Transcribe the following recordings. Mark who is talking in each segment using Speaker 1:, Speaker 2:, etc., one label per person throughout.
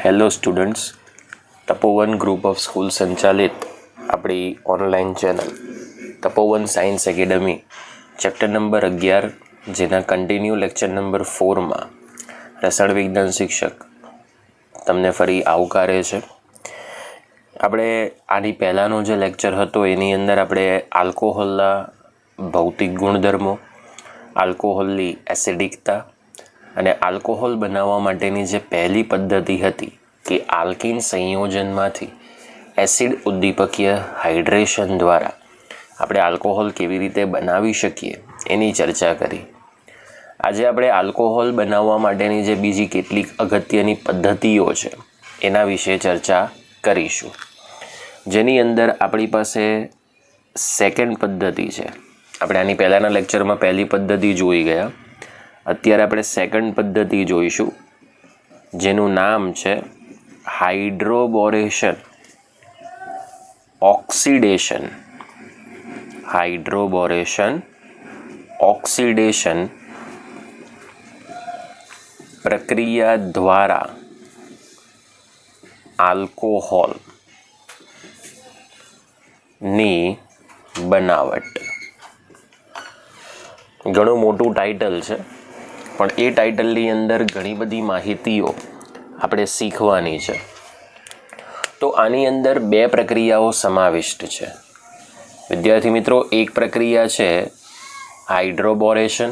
Speaker 1: Hello students, Tapovan group of school સંચાલિત આપણી online channel તપોવન science academy chapter number 11 જેના continue lecture number 4માં રસાયણ વિજ્ઞાન શિક્ષક તમને ફરી આવકારે છે. આપણે આની પહેલાંનો જે લેક્ચર હતો એની અંદર આપણે આલ્કોહોલના ભૌતિક ગુણધર્મો, આલ્કોહોલની એસિડિકતા અને આલ્કોહોલ બનાવવા માટેની જે પહેલી પદ્ધતિ હતી કે આલ્કીન સંયોજનમાંથી એસિડ ઉદ્દીપકીય હાઇડ્રેશન દ્વારા આપણે આલ્કોહોલ કેવી રીતે બનાવી શકીએ એની ચર્ચા કરી. આજે આપણે આલ્કોહોલ બનાવવા માટેની જે બીજી કેટલીક અગત્યની પદ્ધતિઓ છે એના વિશે ચર્ચા કરીશું, જેની અંદર આપણી પાસે સેકન્ડ પદ્ધતિ છે. આપણે આની પહેલાંના લેક્ચરમાં પહેલી પદ્ધતિ જોઈ ગયા. અત્યારે આપણે સેકન્ડ પદ્ધતિ જોઈશું, જેનું નામ છે હાઇડ્રોબોરેશન ઓક્સિડેશન. હાઇડ્રોબોરેશન ઓક્સિડેશન પ્રક્રિયા દ્વારા આલ્કોહોલની બનાવટ. ઘણું મોટું ટાઇટલ છે, પણ એ ટાઇટલની અંદર ઘણી બધી માહિતીઓ આપણે શીખવાની છે. તો આની અંદર બે પ્રક્રિયાઓ સમાવિષ્ટ છે વિદ્યાર્થી મિત્રો. એક પ્રક્રિયા છે હાઇડ્રોબોરેશન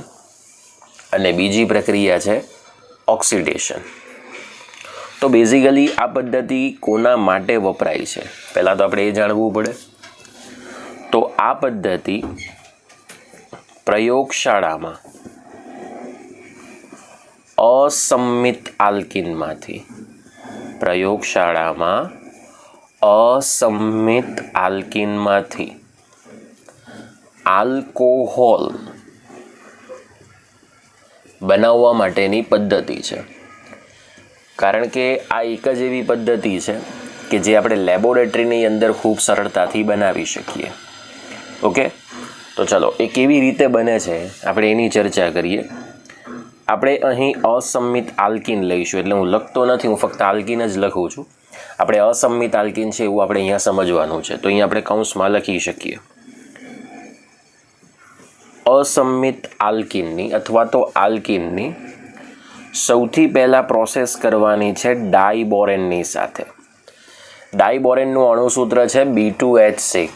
Speaker 1: અને બીજી પ્રક્રિયા છે ઓક્સિડેશન. તો બેઝિકલી આ પદ્ધતિ કોના માટે વપરાય છે પહેલાં તો આપણે એ જાણવું પડે. તો આ પદ્ધતિ પ્રયોગશાળામાં અસંમિત આલ્કીનમાંથી આલ્કોહોલ બનાવવા માટેની પદ્ધતિ છે. કારણ કે આ એક જ એવી પદ્ધતિ છે કે જે આપણે લેબોરેટરીની અંદર ખૂબ સરળતાથી બનાવી શકીએ. ઓકે, તો ચલો એ કેવી રીતે બને છે આપણે એની ચર્ચા કરીએ. આપણે અહીં અસંમિત આલ્કીન લઈશું, એટલે હું લખતો નથી, હું ફક્ત આલ્કીન જ લખું છું. આપણે અસંમિત આલ્કીન છે એવું આપણે અહીંયા સમજવાનું છે. તો અહીંયા આપણે કૌંસમાં લખી શકીએ અસંમિત આલ્કીનની અથવા તો આલ્કીનની સૌથી પહેલાં પ્રોસેસ કરવાની છે ડાયબોરેનની સાથે. ડાયબોરેનનું અણુસૂત્ર છે B2H6.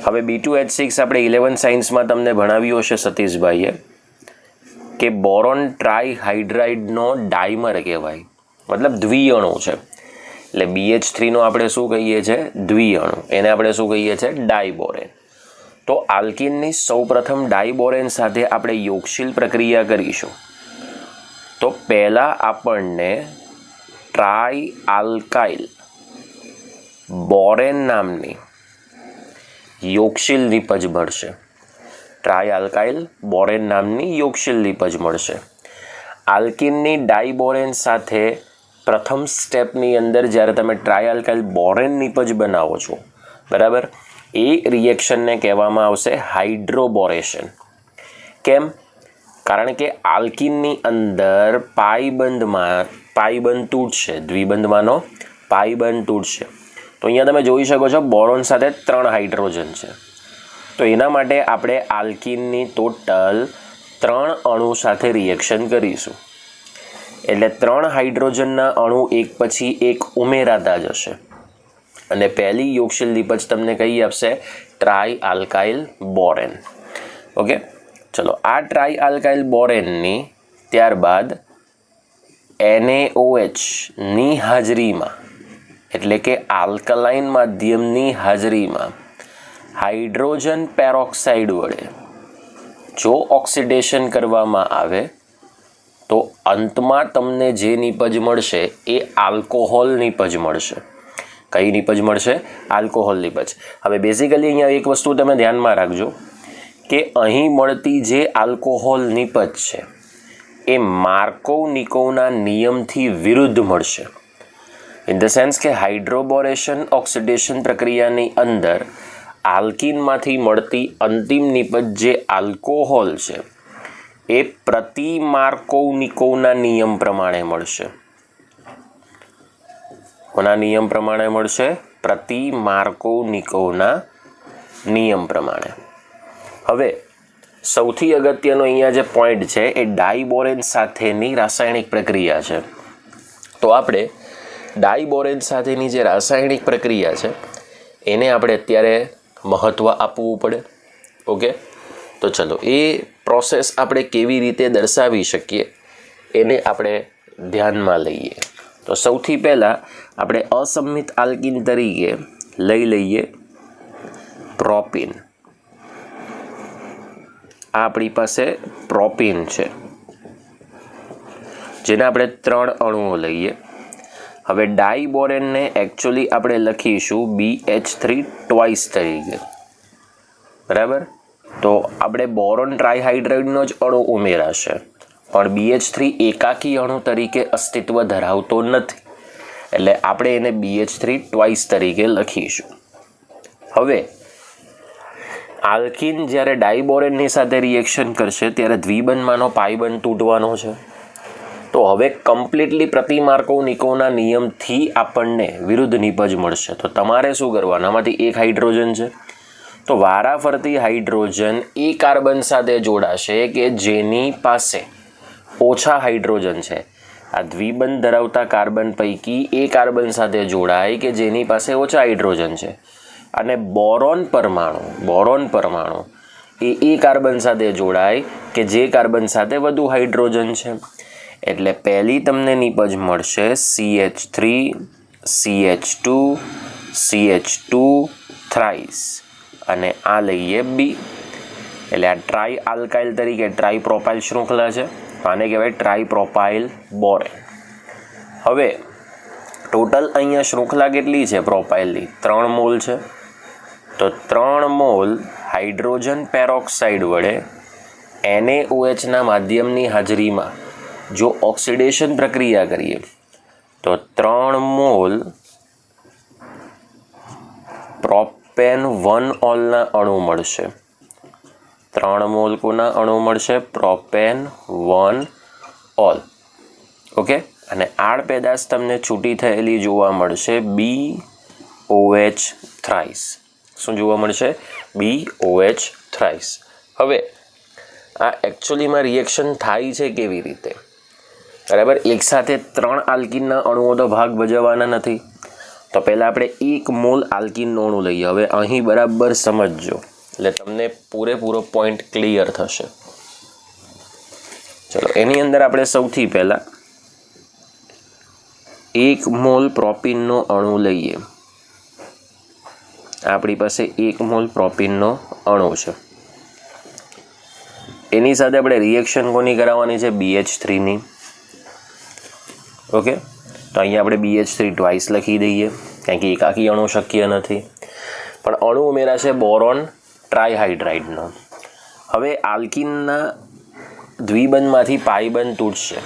Speaker 1: હવે B2H6 આપણે 11 સાયન્સમાં તમને ભણાવ્યું હશે સતીશભાઈએ કે બોરોન ટ્રાયહાઇડ્રાઇડનો ડાયમર કહેવાય, મતલબ દ્વિઅણુ છે. એટલે BH3નો આપણે શું કહીએ છીએ? દ્વિઅણુ. એને આપણે શું કહીએ છીએ? ડાયબોરેન. તો આલ્કીનની સૌપ્રથમ ડાયબોરેન સાથે આપણે યોગશીલ પ્રક્રિયા કરીશું. તો પહેલાં આપણને ટ્રાયઆલ્કાઇલ બોરેન નામની યોગશીલ નિપજ મળશે. ટ્રાયઆલ્કાઇલ બોરેન નામની યોગશીલ નિપજ મળશે. આલ્કીનની ડાયબોરેન સાથે પ્રથમ સ્ટેપની અંદર જ્યારે તમે ટ્રાયઆલ્કાઇલ બોરેન નિપજ બનાવો છો, બરાબર, એ રિએક્શનને કહેવામાં આવશે હાઇડ્રોબોરેશન. કેમ? કારણ કે આલ્કીનની અંદર પાઈબંધ તૂટશે, દ્વિબંધમાંનો પાઈબંધ તૂટશે. તો અહીંયા તમે જોઈ શકો છો બોરોન સાથે 3 હાઇડ્રોજન છે. તો એના માટે આપણે આલ્કીનની ટોટલ 3 અણુ સાથે રિએક્શન કરીશું. એટલે 3 હાઇડ્રોજનના અણુ એક પછી એક ઉમેરાતા જશે અને પહેલી યોગશીલ નિપજ તમને કઈ આપશે? ટ્રાયઆલ્કાઇલ બોરેન. ઓકે, ચલો આ ટ્રાયઆલ્કાઇલ બોરેનની ત્યારબાદ NaOHની હાજરીમાં, એટલે કે આલ્કલાઇન માધ્યમની હાજરીમાં હાઇડ્રોજન પેરોક્સાઇડ વડે જો ઓક્સિડેશન કરવામાં આવે તો અંતમાં તમને જે નિપજ મળશે એ આલ્કોહોલ નિપજ મળશે. કઈ નિપજ મળશે? આલ્કોહોલ નિપજ. હવે બેઝિકલી અહીંયા એક વસ્તુ તમે ધ્યાનમાં રાખજો કે અહીં મળતી જે આલ્કોહોલ નિપજ છે એ માર્કોવ-નિકોવના નિયમથી વિરુદ્ધ મળશે. ઇન ધ સેન્સ કે હાઇડ્રોબોરેશન ઓક્સિડેશન પ્રક્રિયાની અંદર આલ્કીનમાંથી મળતી અંતિમ નિપજ જે આલ્કોહોલ છે એ પ્રતિ માર્કોવ-નિકોવના નિયમ પ્રમાણે મળશે. કોના નિયમ પ્રમાણે મળશે? પ્રતિ માર્કોનિકોવના નિયમ પ્રમાણે. હવે સૌથી અગત્યનો અહીંયા જે પોઈન્ટ છે એ ડાઈબોરેન સાથેની રાસાયણિક પ્રક્રિયા છે. તો આપણે ડાઈબોરેન સાથેની જે રાસાયણિક પ્રક્રિયા છે એને આપણે અત્યારે મહત્ત્વ આપવું પડે. ઓકે, તો ચલો એ પ્રોસેસ આપણે કેવી રીતે દર્શાવી શકીએ એને આપણે ધ્યાનમાં લઈએ. તો સૌથી પહેલાં આપણે અસંમિત આલ્કીન તરીકે લઈ લઈએ પ્રોપીન. આ આપણી પાસે પ્રોપીન છે, જેને આપણે 3 અણુઓ લઈએ. હવે ડાઈબોરેનને એકચ્યુઅલી આપણે લખીશું BH3 ટ્વાઇસ તરીકે, બરાબર. તો આપણે બોરોન ટ્રાયહાઇડ્રાઇડનો જ અણુ ઉમેરાશે, પણ BH3 એકાકી અણુ તરીકે અસ્તિત્વ ધરાવતો નથી, એટલે આપણે એને BH3 ટ્વાઇસ તરીકે લખીશું. હવે આલ્કીન જ્યારે ડાઈબોરેનની સાથે રિએક્શન કરશે ત્યારે દ્વિબંધમાંનો પાઈ બંધ તૂટવાનો છે. તો હવે કમ્પ્લીટલી પ્રતિ માર્કોનિકોવના નિયમથી આપણને વિરુદ્ધ નિપજ મળશે. તો તમારે શું કરવાનું? આમાંથી એક હાઇડ્રોજન છે, તો વારાફરતી હાઇડ્રોજન એ કાર્બન સાથે જોડાશે કે જેની પાસે ઓછા હાઇડ્રોજન છે. આ દ્વિબંધ ધરાવતા કાર્બન પૈકી એ કાર્બન સાથે જોડાય કે જેની પાસે ઓછા હાઇડ્રોજન છે. અને બોરોન પરમાણુ એ કાર્બન સાથે જોડાય કે જે કાર્બન સાથે વધુ હાઇડ્રોજન છે. એટલે પહેલી તમને નિપજ મળશે CH3 CH2 CH2 થ્રાઇસ, અને આ લઈએ B. એટલે આ ટ્રાય આલ્કાઇલ તરીકે ટ્રાઇપ્રોપાઇલ શૃંખલા છે, આને કહેવાય ટ્રાઇપ્રોપાઇલ બોરેન. હવે ટોટલ અહીંયા શૃંખલા કેટલી છે પ્રોપાઇલની? 3 મોલ છે. તો 3 મોલ હાઇડ્રોજન પેરોક્સાઇડ વડે NaOHના માધ્યમની હાજરીમાં જો ઓક્સિડેશન પ્રક્રિયા કરીએ તો 3 મોલ પ્રોપેન 1 ઓલના અણુ મળશે. 3 મોલ કોના અણુ મળશે? Propane 1 all. ઓકે, અને આડ પેદાશ તમને છૂટી થયેલી જોવા મળશે BOH થ્રાઇસ. શું જોવા મળશે? BOH thrice. હવે આ એકચ્યુઅલીમાં રિએક્શન થાય છે કેવી રીતે? બરાબર, એકસાથે 3 આલ્કીનના અણુઓ તો ભાગ ભજવવાના નથી. તો પહેલાં આપણે 1 મોલ આલ્કીનનો અણુ લઈએ. હવે અહીં બરાબર સમજજો, એટલે તમને પૂરેપૂરો પોઈન્ટ ક્લિયર થશે. ચલો, એની અંદર આપણે સૌથી પહેલાં 1 મોલ પ્રોપીનનો અણુ લઈએ. આપણી પાસે 1 મોલ પ્રોપીનનો અણુ છે. એની સાથે આપણે રિએક્શન કોની કરાવવાની છે? BH3ની. ઓકે, તો અહીંયા આપણે BH3 ટ્વાઇસ લખી દઈએ, કારણ કે એકાકી અણુ શક્ય નથી. પણ અણુ ઉમેરાશે બોરોન ટ્રાયહાઇડ્રાઇડનો. હવે આલ્કીનના દ્વિબંધમાંથી પાઈ બંધ તૂટશે,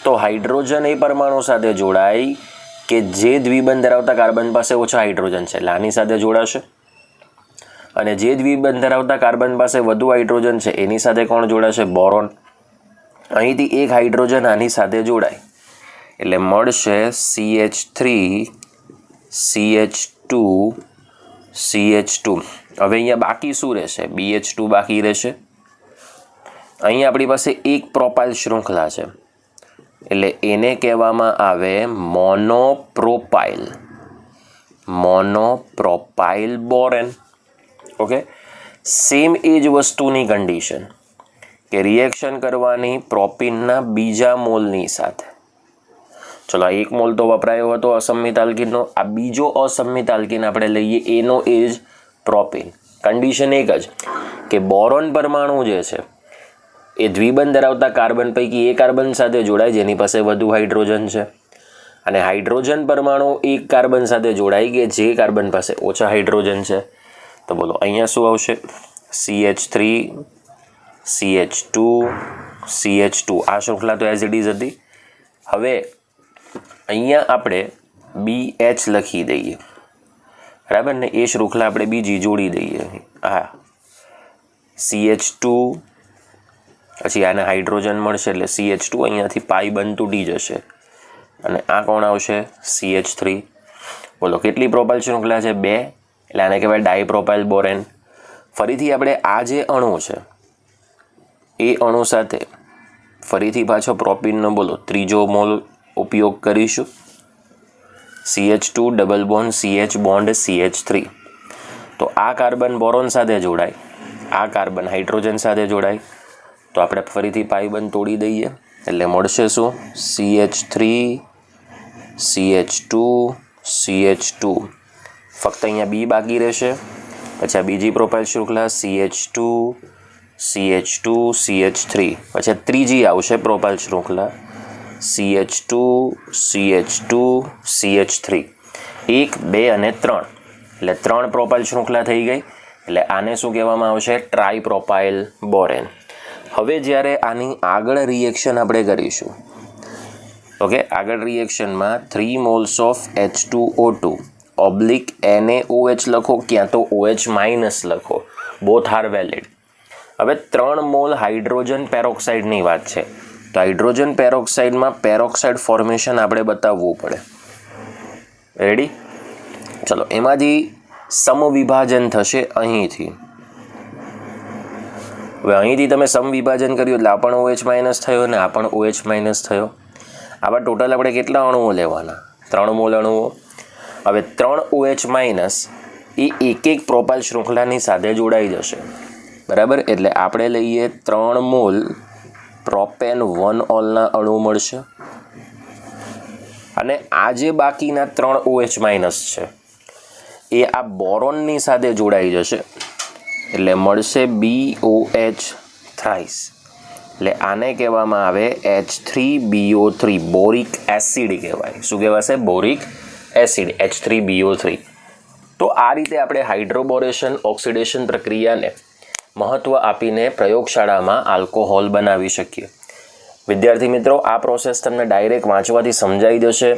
Speaker 1: તો હાઇડ્રોજન એ પરમાણુ સાથે જોડાય કે જે દ્વિબંધ ધરાવતા કાર્બન પાસે ઓછા હાઇડ્રોજન છે, એટલે આની સાથે જોડાશે. અને જે દ્વિબંધ ધરાવતા કાર્બન પાસે વધુ હાઇડ્રોજન છે એની સાથે કોણ જોડાશે? બોરોન. અહીંથી એક હાઇડ્રોજન આની સાથે જોડાય એટલે મળશે CH3 CH2 CH2. હવે અહીંયા બાકી શું રહેશે? BH2 બાકી રહેશે. અહીં આપણી પાસે એક પ્રોપાઇલ શૃંખલા છે, એટલે એને કહેવામાં આવે મોનોપ્રોપાઇલ બોરેન. ઓકે, સેમ એ જ વસ્તુની કન્ડિશન કે રિએક્શન કરવાની પ્રોપીનના બીજા મોલની સાથે. ચલો, 1 મોલ તો વપરાયો હતો અસંમિત આલ્કીનનો. આ બીજો અસંમિત આલ્કીન આપણે લઈએ, એનો એ જ પ્રોપીન. કન્ડિશન એક જ કે બોરોન પરમાણુ જે છે એ દ્વિબંધ ધરાવતા કાર્બન પૈકી એ કાર્બન સાથે જોડાય જેની પાસે વધુ હાઇડ્રોજન છે, અને હાઇડ્રોજન પરમાણુ એક કાર્બન સાથે જોડાય કે જે કાર્બન પાસે ઓછા હાઇડ્રોજન છે. તો બોલો અહીંયા શું આવશે? CH3 CH2 CH2. આ શૃંખલા તો એઝ ઇટ ઇઝ હતી. હવે અહીંયા આપણે BH લખી દઈએ, બરાબર ને? એ શૃંખલા આપણે બીજી જોડી દઈએ. હા, CH2, પછી આને હાઇડ્રોજન મળશે એટલે CH2, અહીંયાથી પાઈ બંધ તૂટી જશે. અને આ કોણ આવશે CH3. બોલો કેટલી પ્રોપાઇલ શૃંખલા છે 2, એટલે આને કહેવાય ડાયપ્રોપાઇલ બોરેન. ફરીથી આપણે આ જે અણુ છે એ અણુ સાથે ફરીથી પાછો પ્રોપીનનો બોલો ત્રીજો મોલ ઉપયોગ કરીશું. CH2 double bond CH bond CH3. તો આ કાર્બન બોરોન સાથે જોડાય, આ કાર્બન હાઇડ્રોજન સાથે જોડાય, તો આપણે ફરીથી પાઈ બંધ તોડી દઈએ એટલે મળશે શું CH3 CH2 CH2. ફક્ત અહીંયા B બાકી રહેશે. પછી આ બીજી પ્રોપાઇલ શૃંખલા CH2 CH2 CH3. પછી ત્રીજી આવશે પ્રોપાઇલ શૃંખલા CH2 CH2 CH3. 1 2 અને 3 એટલે 3 પ્રોપાઇલ શૃંખલા થઈ ગઈ. એટલે આને શું કહેવામાં આવશે ટ્રાયપ્રોપાઇલ બોરેન. હવે જ્યારે આની આગળ રિએક્શન આપણે કરીશું, ઓકે, આગળ રિએક્શનમાં 3 moles of H2O2 oblique NaOH લખો ક્યાં તો OH માઇનસ લખો, બોથ આર વેલિડ. હવે 3 મોલ હાઇડ્રોજન પેરોક્સાઇડની વાત છે, તો હાઇડ્રોજન પેરોક્સાઇડમાં પેરોક્સાઇડ ફોર્મેશન આપણે બતાવવું પડે. રેડી? ચલો, એમાંથી સમવિભાજન થશે અહીંથી. હવે અહીંથી તમે સમવિભાજન કર્યું એટલે આ પણ OH માઇનસ થયો અને આ પણ OH માઇનસ થયો. આવા ટોટલ આપણે કેટલા અણુઓ લેવાના 3 મોલ અણુઓ. હવે 3 OH માઇનસ એ એક એક પ્રોપાઇલ શૃંખલાની સાથે જોડાઈ જશે, બરાબર. એટલે આપણે લઈએ 3 મોલ પ્રોપેન 1 ઓલના અણુ મળશે અને આ જે બાકીના 3 OH માઇનસ છે એ આ બોરોનની સાથે જોડાઈ જશે એટલે મળશે BOH થ્રાઇસ. એટલે આને કહેવામાં આવે H3BO3, બોરિક એસિડ કહેવાય. શું કહેવાશે? Boric acid, H3BO3. તો આ રીતે આપણે હાઇડ્રોબોરેશન ઓક્સિડેશન પ્રક્રિયાને મહત્ત્વ આપીને પ્રયોગશાળામાં આલ્કોહોલ બનાવી શકીએ. વિદ્યાર્થી મિત્રો, આ પ્રોસેસ તમને ડાયરેક્ટ વાંચવાથી સમજાઈ જશે.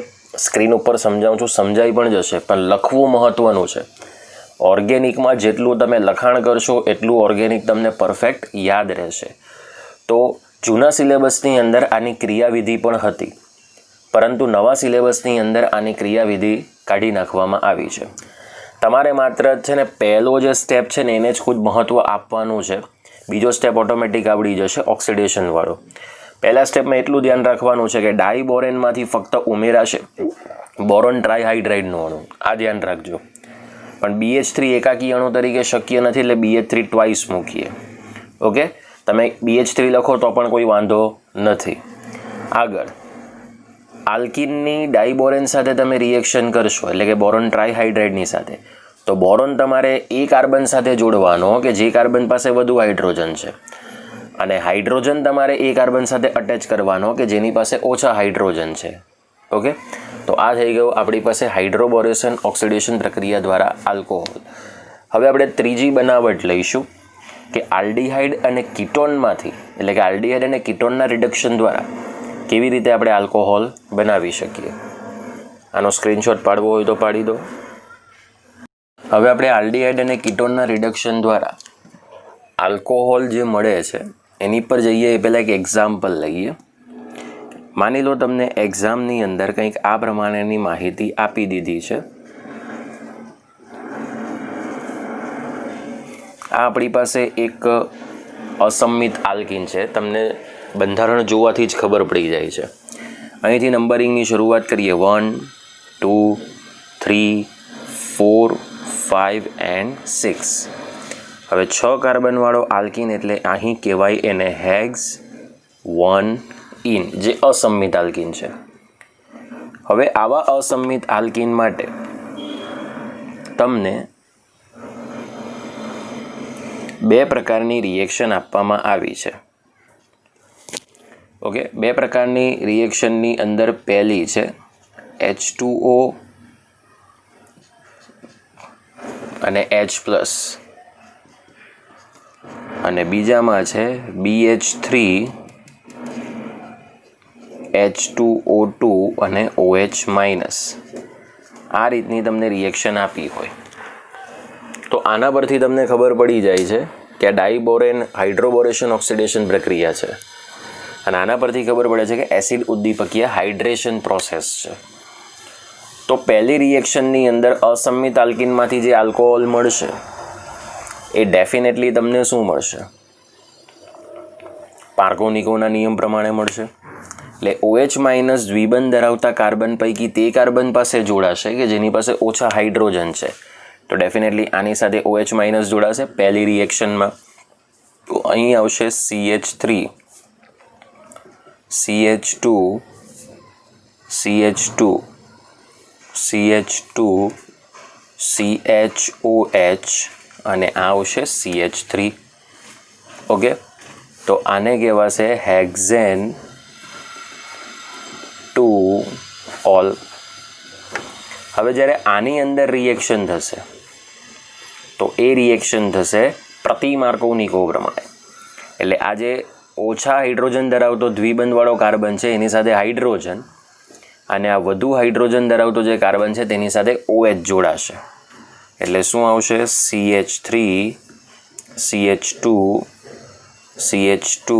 Speaker 1: સ્ક્રીન ઉપર સમજાવું છું, સમજાઈ પણ જશે, પણ લખવું મહત્ત્વનું છે. ઓર્ગેનિકમાં જેટલું તમે લખાણ કરશો એટલું ઓર્ગેનિક તમને પરફેક્ટ યાદ રહેશે. તો જૂના સિલેબસની અંદર આની ક્રિયાવિધિ પણ હતી, પરંતુ નવા સિલેબસની અંદર આની ક્રિયાવિધિ કાઢી નાખવામાં આવી છે. તમારે માત્ર છે ને પહેલો જે સ્ટેપ છે ને એને જ ખુદ મહત્ત્વ આપવાનું છે. બીજો સ્ટેપ ઓટોમેટિક આવડી જશે ઓક્સિડેશનવાળો. પહેલા સ્ટેપમાં એટલું ધ્યાન રાખવાનું છે કે ડાયબોરેનમાંથી ફક્ત ઉમેરાશે બોરોન ટ્રાયહાઇડ્રાઇડનું અણુ, આ ધ્યાન રાખજો. પણ BH3 એકાકી અણુ તરીકે શક્ય નથી એટલે BH3 ટ્વાઇસ મૂકીએ. ઓકે, તમે BH3 લખો તો પણ કોઈ વાંધો નથી. આગળ આલ્કિનની ડાયબોરેન સાથે તમે રિએક્શન કરશો એટલે કે બોરોન ટ્રાયહાઇડ્રાઇડની સાથે, તો બોરોન તમારે એ કાર્બન સાથે જોડવાનો કે જે કાર્બન પાસે વધુ હાઇડ્રોજન છે, અને હાઇડ્રોજન તમારે એ કાર્બન સાથે અટેચ કરવાનો કે જેની પાસે ઓછા હાઇડ્રોજન છે. ઓકે, તો આ થઈ ગયું આપણી પાસે હાઇડ્રોબોરેશન ઓક્સિડેશન પ્રક્રિયા દ્વારા આલ્કોહોલ. હવે આપણે ત્રીજી બનાવટ લઈશું કે આલ્ડીહાઇડ અને કીટોનમાંથી, એટલે કે આલ્ડીહાઇડ અને કીટોનના રિડક્શન દ્વારા કેવી રીતે આપણે આલ્કોહોલ બનાવી શકીએ. આનો સ્ક્રીનશોટ પાડવો હોય તો પાડી દો. હવે આપણે આલ્ડીહાઇડ અને કીટોનના રિડક્શન દ્વારા આલ્કોહોલ જે મળે છે એની પર જઈએ એ પહેલાં એક એક્ઝામ્પલ લઈએ. માની લો તમને એક્ઝામની અંદર કંઈક આ પ્રમાણેની માહિતી આપી દીધી છે. આ આપણી પાસે એક અસમિત આલ્કિન છે, તમને બંધારણ જોવાથી જ ખબર પડી જાય છે. અહીંથી નંબરિંગની શરૂઆત કરીએ 1 2 3 4 5 and 6. હવે 6 કાર્બનવાળો આલ્કિન એટલે અહીં કહેવાય એને હેક્સ 1 ઇન, જે અસમિત આલ્કિન છે. હવે આવા અસમિત આલ્કિન માટે તમને 2 પ્રકારની રિએક્શન આપવામાં આવી છે. ઓકે, 2 પ્રકારની રિએક્શનની અંદર પહેલી છે H2O અને H+, અને બીજામાં છે BH3 H2O2 અને OH માઇનસ. આ રીતની તમને રિએક્શન આપી હોય તો આના પરથી તમને ખબર પડી જાય છે કે આ ડાયબોરેન હાઇડ્રોબોરેશન ઓક્સિડેશન પ્રક્રિયા છે. અને આના પરથી ખબર પડે છે કે એસિડ ઉદ્દીપકીય હાઇડ્રેશન પ્રોસેસ છે. તો પહેલી રિએક્શનની અંદર અસંમિત આલ્કિનમાંથી જે આલ્કોહોલ મળશે એ ડેફિનેટલી તમને શું મળશે? પાર્કો-નિકોના નિયમ પ્રમાણે મળશે. એટલે OH માઇનસ દ્વિબંધ ધરાવતા કાર્બન પૈકી તે કાર્બન પાસે જોડાશે કે જેની પાસે ઓછા હાઇડ્રોજન છે. તો ડેફિનેટલી આની સાથે OH માઇનસ જોડાશે પહેલી રિએક્શનમાં. તો અહીં આવશે CH3 CH2 CH2 CH2 CHOH અને આ આવશે CH3. ઓકે, તો આને કહેવાશે હેક્ઝેન 2 ઓલ. હવે જ્યારે આની અંદર રિએક્શન થશે તો એ રિએક્શન થશે પ્રતિ માર્કોનિકો પ્રમાણે. એટલે આ જે ઓછા હાઇડ્રોજન ધરાવતો દ્વિબંધવાળો કાર્બન છે એની સાથે હાઇડ્રોજન, અને આ વધુ હાઇડ્રોજન ધરાવતો જે કાર્બન છે તેની સાથે OH જોડાશે. એટલે શું આવશે? CH3 CH2 CH2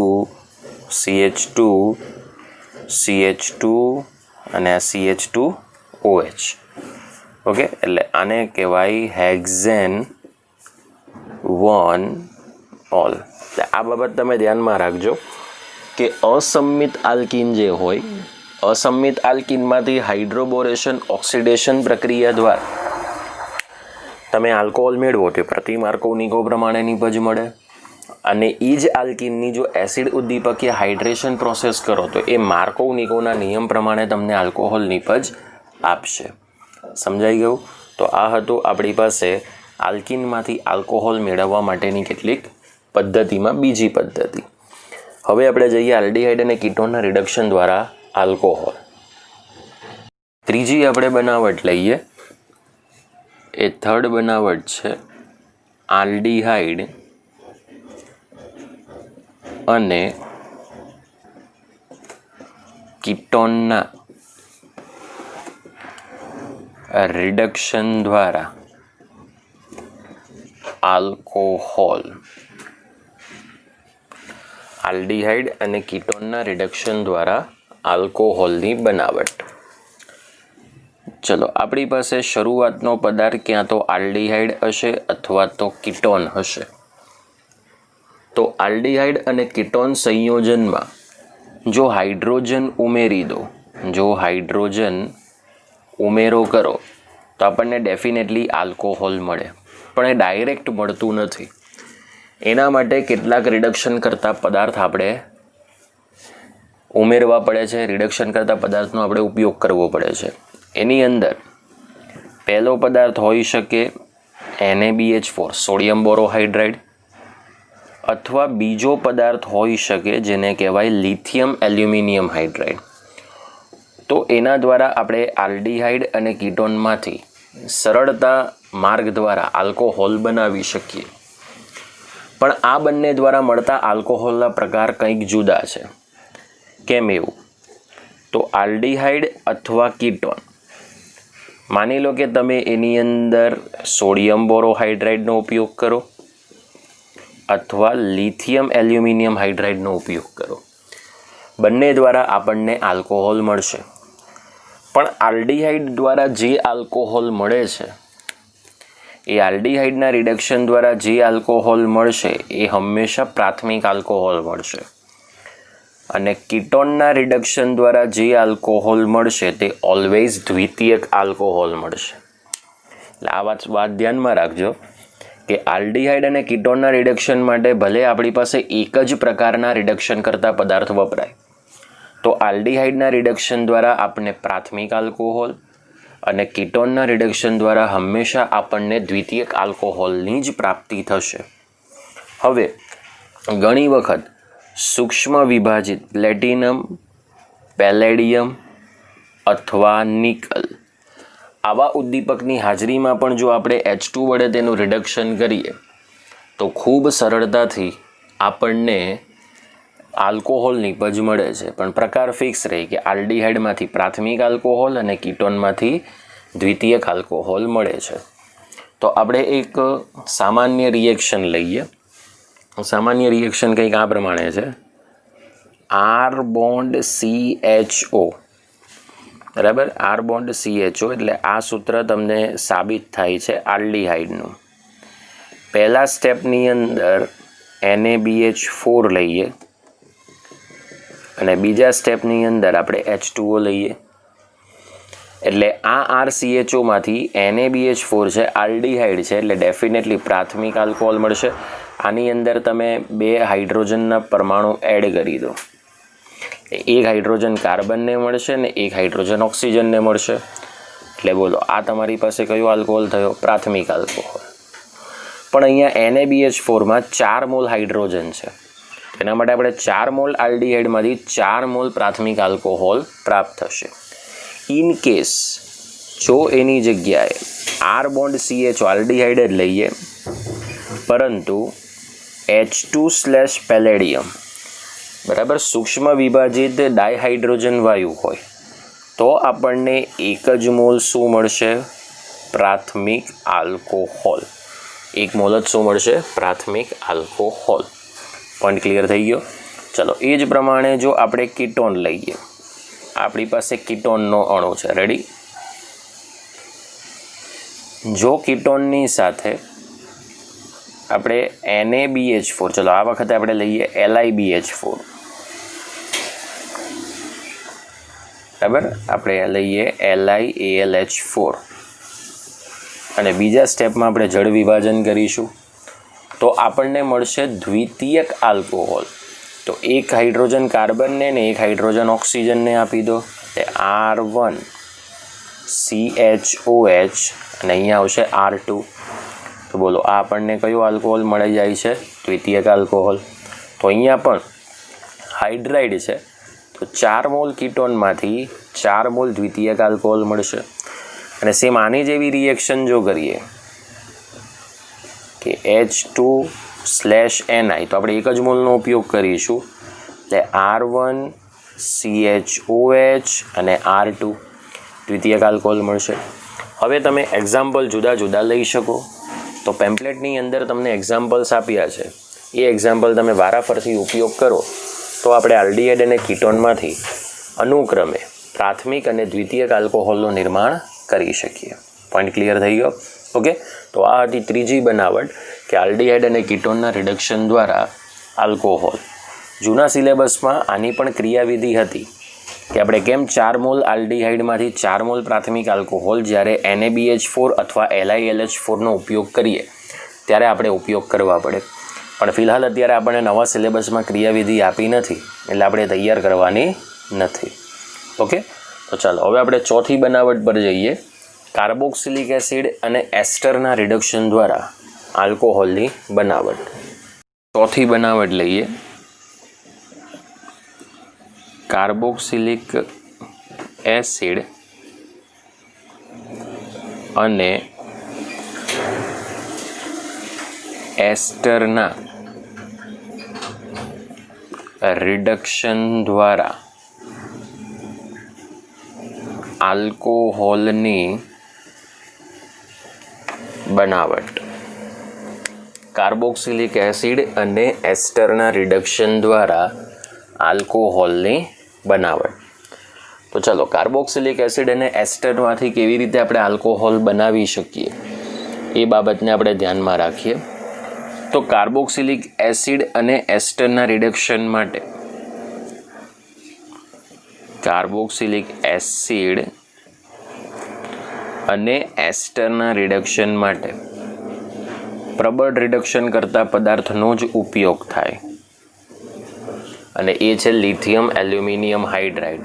Speaker 1: CH2 CH2 અને આ CH2OH. ઓકે, એટલે આને કહેવાય હેક્ઝેન 1 ઓલ. આ બાબત તમે ધ્યાનમાં રાખજો કે અસંમિત આલ્કિન જે હોય, અસંમિત આલ્કિનમાંથી હાઇડ્રોબોરેશન ઓક્સિડેશન પ્રક્રિયા દ્વારા તમે આલ્કોહોલ મેળવો તે પ્રતિ માર્કોનિકો પ્રમાણે નિપજ મળે. અને એ જ આલ્કિનની જો એસિડ ઉદ્દીપકીય હાઇડ્રેશન પ્રોસેસ કરો તો એ માર્કોનિકોના નિયમ પ્રમાણે તમને આલ્કોહોલ નિપજ આપશે. સમજાઈ ગયું? તો આ હતું આપણી પાસે આલ્કિનમાંથી આલ્કોહોલ મેળવવા માટેની કેટલીક પદ્ધતિમાં બીજી પદ્ધતિ. હવે આપણે જઈએ આલ્ડીહાઇડ અને કીટોનના રિડક્શન દ્વારા આલ્કોહોલ. ત્રીજી આપણે બનાવટ લઈએ. એ થર્ડ બનાવટ છે આલ્ડીહાઇડ અને કીટોનના રિડક્શન દ્વારા આલ્કોહોલ. આલ્ડીહાઇડ અને કીટોનના રિડક્શન દ્વારા આલ્કોહોલની બનાવટ. ચલો, આપણી પાસે શરૂઆતનો પદાર્થ ક્યાં તો આલ્ડીહાઇડ હશે અથવા તો કીટોન હશે. તો આલ્ડીહાઇડ અને કીટોન સંયોજનમાં જો હાઇડ્રોજન ઉમેરી દો, જો હાઇડ્રોજન ઉમેરો કરો તો આપણને ડેફિનેટલી આલ્કોહોલ મળે. પણ એ ડાયરેક્ટ મળતું નથી. એના માટે કેટલાક રિડક્શન કરતા પદાર્થ આપણે ઉમેરવા પડે છે. રિડક્શન કરતા પદાર્થનો આપણે ઉપયોગ કરવો પડે છે. એની અંદર પહેલો પદાર્થ હોઈ શકે NaBH4 સોડિયમ બોરોહાઇડ્રાઇડ, અથવા બીજો પદાર્થ હોઈ શકે જેને કહેવાય લિથિયમ એલ્યુમિનિયમ હાઇડ્રાઇડ. તો એના દ્વારા આપણે આલ્ડીહાઇડ અને કીટોનમાંથી સરળતા માર્ગ દ્વારા આલ્કોહોલ બનાવી શકીએ. પણ આ બંને દ્વારા મળતા આલ્કોહોલના પ્રકાર કંઈક જુદા છે. કેમ એવું? તો આલ્ડીહાઇડ અથવા કીટોન, માની લો કે તમે એની અંદર સોડિયમ બોરોહાઇડ્રાઇડનો ઉપયોગ કરો અથવા લિથિયમ એલ્યુમિનિયમ હાઇડ્રાઇડનો ઉપયોગ કરો. બંને દ્વારા આપણને આલ્કોહોલ મળશે. પણ આલ્ડીહાઇડ દ્વારા જે આલ્કોહોલ મળે છે એ આલ્ડીહાઇડના રિડક્શન દ્વારા જે આલ્કોહોલ મળશે એ હંમેશા પ્રાથમિક આલ્કોહોલ મળશે. અને કીટોનના રિડક્શન દ્વારા જે આલ્કોહોલ મળશે તે ઓલવેઝ દ્વિતીયક આલ્કોહોલ મળશે. એટલે આ વાત ધ્યાનમાં રાખજો કે આલ્ડીહાઇડ અને કીટોનના રિડક્શન માટે ભલે આપણી પાસે એક જ પ્રકારના રિડક્શન કરતા પદાર્થ વપરાય, તો આલ્ડીહાઇડના રિડક્શન દ્વારા આપણને પ્રાથમિક આલ્કોહોલ અને કીટોનના રિડક્શન દ્વારા હંમેશા આપણને દ્વિતીયક આલ્કોહોલની જ પ્રાપ્તિ થશે. હવે ઘણી વખત સૂક્ષ્મ વિભાજિત પ્લેટિનમ, પેલેડિયમ અથવા નિકલ આવા ઉદ્દીપકની હાજરીમાં પણ જો આપણે H2 વડે તેનું રિડક્શન કરીએ તો ખૂબ સરળતાથી આપણને આલ્કોહોલ નિપજ મળે છે. પણ પ્રકાર ફિક્સ રહે કે આલ્ડીહાઇડમાંથી પ્રાથમિક આલ્કોહોલ અને કીટોનમાંથી દ્વિતીયક આલ્કોહોલ મળે છે. તો આપણે એક સામાન્ય રિએક્શન લઈએ. સામાન્ય રિએક્શન કંઈક આ પ્રમાણે છે આર બોન્ડ CHO, બરાબર. આર બોન્ડ CHO એટલે આ સૂત્ર તમને સાબિત થાય છે આલ્ડીહાઇડનું. પહેલા સ્ટેપની અંદર NaBH4 લઈએ અને બીજા સ્ટેપની અંદર આપણે H2O લઈએ. એટલે આ RCHOમાંથી NaBH4 છે, આલ્ડીહાઇડ છે, એટલે ડેફિનેટલી પ્રાથમિક આલ્કોહોલ મળશે. આની અંદર તમે 2 હાઇડ્રોજનના પરમાણુ એડ કરી દો, એક હાઇડ્રોજન કાર્બનને મળશે ને એક હાઇડ્રોજન ઓક્સિજનને મળશે. એટલે બોલો આ તમારી પાસે કયો આલ્કોહોલ થયો? પ્રાથમિક આલ્કોહોલ. પણ અહીંયા NaBH4માં 4 મોલ હાઇડ્રોજન છે, એના માટે આપણે 4 મોલ આલ્ડીહાઇડમાંથી 4 મોલ પ્રાથમિક આલ્કોહોલ પ્રાપ્ત થશે. ઇન કેસ જો એની જગ્યાએ આર બોન્ડ CHO આલ્ડીહાઇડ જ લઈએ પરંતુ H2/પેલેડિયમ, બરાબર, સૂક્ષ્મ વિભાજિત ડાયહાઇડ્રોજન વાયુ હોય તો આપણને 1 જ મોલ શું મળશે? પ્રાથમિક આલ્કોહોલ. 1 મોલ જ શું મળશે? પ્રાથમિક આલ્કોહોલ. પોઈન્ટ ક્લિયર થઈ ગયો? ચલો, એ જ પ્રમાણે જો આપણે કીટોન લઈએ, આપણી પાસે કીટોનનો અણુ છે, રેડી. જો કીટોનની સાથે આપણે NaBH4, ચલો આ વખતે આપણે લઈએ LiBH4, બરાબર, આપણે લઈએ LiAlH4 અને બીજા સ્ટેપમાં આપણે જળ વિભાજન કરીશું તો આપણને મળશે દ્વિતીયક આલ્કોહોલ. તો એક હાઇડ્રોજન કાર્બનને ને એક હાઇડ્રોજન ઓક્સિજનને આપી દો, એટલે R1 CHOH અને અહીંયા આવશે R2. તો બોલો આ આપણને કયો આલ્કોહોલ મળી જાય છે? દ્વિતીયક આલ્કોહોલ. તો અહીંયા પણ હાઇડ્રાઇડ છે તો 4 મોલ કીટોનમાંથી 4 મોલ દ્વિતીયક આલ્કોહોલ મળશે. અને સેમ આની જેવી રિએક્શન જો કરીએ કે H2/Ni, તો આપણે 1 જ મોલનો ઉપયોગ કરીશું, એટલે R1 CHOH અને R2 દ્વિતીયક આલ્કોહોલ મળશે. હવે તમે એક્ઝામ્પલ જુદા જુદા લઈ શકો. તો પેમ્પલેટની અંદર તમને એક્ઝામ્પલ્સ આપ્યા છે, એ એક્ઝામ્પલ તમે વારાફરતી ઉપયોગ કરો તો આપણે આલ્ડીહાઇડ અને કીટોનમાંથી અનુક્રમે પ્રાથમિક અને દ્વિતીયક આલ્કોહોલનું નિર્માણ કરી શકીએ. પોઈન્ટ ક્લિયર થઈ ગયો? ઓકે. તો આ હતી ત્રીજી બનાવટ કે આલ્ડીહાઇડ અને કીટોનના રિડક્શન દ્વારા આલ્કોહોલ. જૂના સિલેબસમાં આની પણ ક્રિયાવિધિ હતી કે આપણે કેમ 4 મોલ આલ્ડીહાઇડમાંથી 4 મોલ પ્રાથમિક આલ્કોહોલ જ્યારે NaBH4 અથવા LiLH4નો ઉપયોગ કરીએ ત્યારે આપણે ઉપયોગ કરવા પડે. પણ ફિલહાલ અત્યારે આપણને નવા સિલેબસમાં ક્રિયાવિધિ આપી નથી એટલે આપણે તૈયાર કરવાની નથી. ઓકે. તો ચાલો હવે આપણે ચોથી બનાવટ પર જઈએ. કાર્બોક્સિલિક એસિડ અને એસ્ટરના રિડક્શન દ્વારા આલ્કોહોલની બનાવટ. ચોથી બનાવટ લઈએ. કાર્બોક્સિલિક એસિડ અને એસ્ટરના રિડક્શન દ્વારા આલ્કોહોલની બનાવટ. કાર્બોક્સિલિક એસિડ અને એસ્ટરના રિડક્શન દ્વારા આલ્કોહોલની બનાવટ. તો ચલો કાર્બોક્સિલિક એસિડ અને એસ્ટરમાંથી કેવી રીતે આપણે આલ્કોહોલ બનાવી શકીએ એ બાબતને આપણે ધ્યાનમાં રાખીએ. તો કાર્બોક્સિલિક એસિડ અને એસ્ટરના રિડક્શન માટે કાર્બોક્સિલિક એસિડ અને એસ્ટરના રિડક્શન માટે પ્રબળ રિડક્શન કરતા પદાર્થનો જ ઉપયોગ થાય અને એ છે લિથિયમ એલ્યુમિનિયમ હાઇડ્રાઇડ.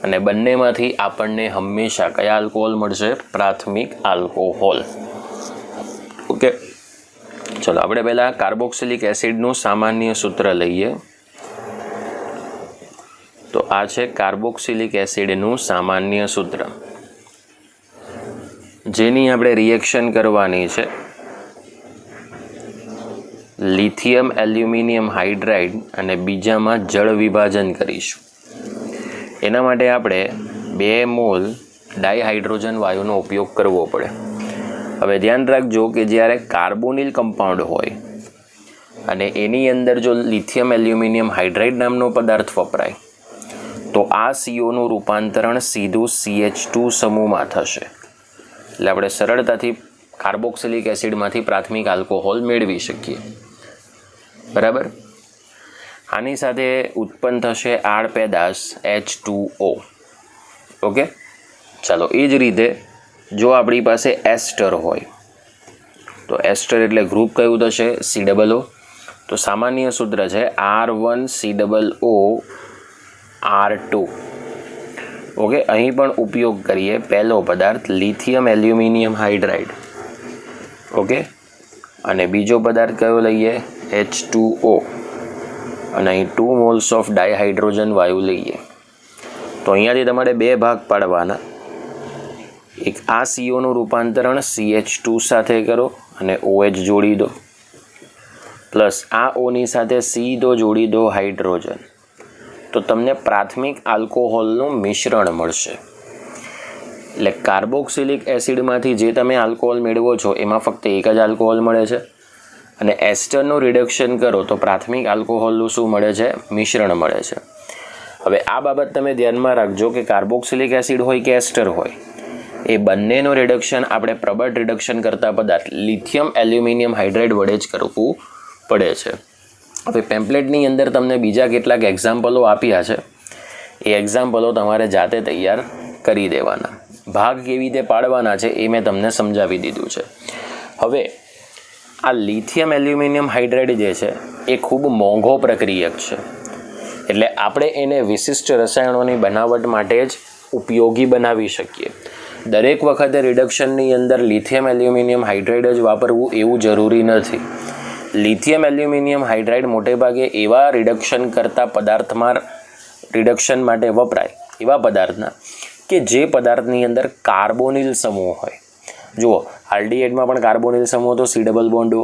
Speaker 1: અને બંનેમાંથી આપણને હંમેશા કયા આલ્કોહોલ મળશે? પ્રાથમિક આલ્કોહોલ. ઓકે. ચલો આપણે પહેલાં કાર્બોક્સિલિક એસિડનું સામાન્ય સૂત્ર લઈએ. તો આ છે કાર્બોક્સિલિક એસિડનું સામાન્ય સૂત્ર, જેની આપણે રિએક્શન કરવાની છે લિથિયમ એલ્યુમિનિયમ હાઇડ્રાઇડ અને બીજામાં જળ વિભાજન કરીશું. એના માટે આપણે 2 મોલ ડાયહાઇડ્રોજન વાયુનો ઉપયોગ કરવો પડે. હવે ધ્યાન રાખજો કે જ્યારે કાર્બોનિલ કમ્પાઉન્ડ હોય અને એની અંદર જો લિથિયમ એલ્યુમિનિયમ હાઇડ્રાઇડ નામનો પદાર્થ વપરાય તો આ સીઓનું રૂપાંતરણ સીધું CH2 સમૂહમાં થશે. એટલે આપણે સરળતાથી કાર્બોક્સિલિક એસિડમાંથી પ્રાથમિક આલ્કોહોલ મેળવી શકીએ. બરાબર. આની સાથે ઉત્પન્ન થશે આડ પેદાશ H2O. ઓકે, ચાલો. એ જ રીતે જો આપણી પાસે એસ્ટર હોય તો એસ્ટર એટલે ગ્રુપ કયું થશે? COO. તો સામાન્ય સૂત્ર છે R1COO R2. ઓકે, અહીં પણ ઉપયોગ કરીએ પહેલો પદાર્થ લિથિયમ એલ્યુમિનિયમ હાઇડ્રાઇડ. ઓકે, અને બીજો પદાર્થ કયો લઈએ? H2O. અને અહીં 2 મોલ્સ ઓફ ડાયહાઇડ્રોજન વાયુ લઈએ. તો અહીંયાથી તમારે બે ભાગ પાડવાના. એક આ સીઓનું રૂપાંતરણ CH2 સાથે કરો અને OH જોડી દો, પ્લસ આ ઓની સાથે સીધો જોડી દો હાઇડ્રોજન. તો તમને પ્રાથમિક આલ્કોહોલનું મિશ્રણ મળશે. એટલે કાર્બોક્સિલિક એસિડમાંથી જે તમે આલ્કોહોલ મેળવો છો એમાં ફક્ત એક જ આલ્કોહોલ મળે છે, અને એસ્ટરનું રિડક્શન કરો તો પ્રાથમિક આલ્કોહોલનું શું મળે છે? મિશ્રણ મળે છે. હવે આ બાબત તમે ધ્યાનમાં રાખજો કે કાર્બોક્સિલિક એસિડ હોય કે એસ્ટર હોય, એ બંનેનું રિડક્શન આપણે પ્રબળ રિડક્શન કરતા પદાર્થ લિથિયમ એલ્યુમિનિયમ હાઇડ્રાઇડ વડે જ કરવું પડે છે. હવે પેમ્પલેટની અંદર તમને બીજા કેટલાક એક્ઝામ્પલો આપ્યા છે, એ એક્ઝામ્પલો તમારે જાતે તૈયાર કરી દેવાના. ભાગ કેવી રીતે પાડવાના છે એ મેં તમને સમજાવી દીધું છે. હવે આ લિથિયમ એલ્યુમિનિયમ હાઇડ્રાઇડ જે છે એ ખૂબ મોંઘો પ્રક્રિયક છે. એટલે આપણે એને વિશિષ્ટ રસાયણોની બનાવટ માટે જ ઉપયોગી બનાવી શકીએ. દરેક વખતે રિડક્શનની અંદર લિથિયમ એલ્યુમિનિયમ હાઇડ્રાઇડ જ વાપરવું એવું જરૂરી નથી. લિથિયમ એલ્યુમિનિયમ હાઇડ્રાઇડ મોટેભાગે એવા રિડક્શન કરતા પદાર્થમાં રિડક્શન માટે વપરાય, એવા પદાર્થના કે જે પદાર્થની અંદર કાર્બોનિલ સમૂહ હોય. જુઓ, આલ્ડીહાઇડમાં પણ કાર્બોનિલ સમૂહ હતો, C ડબલ બોન્ડો.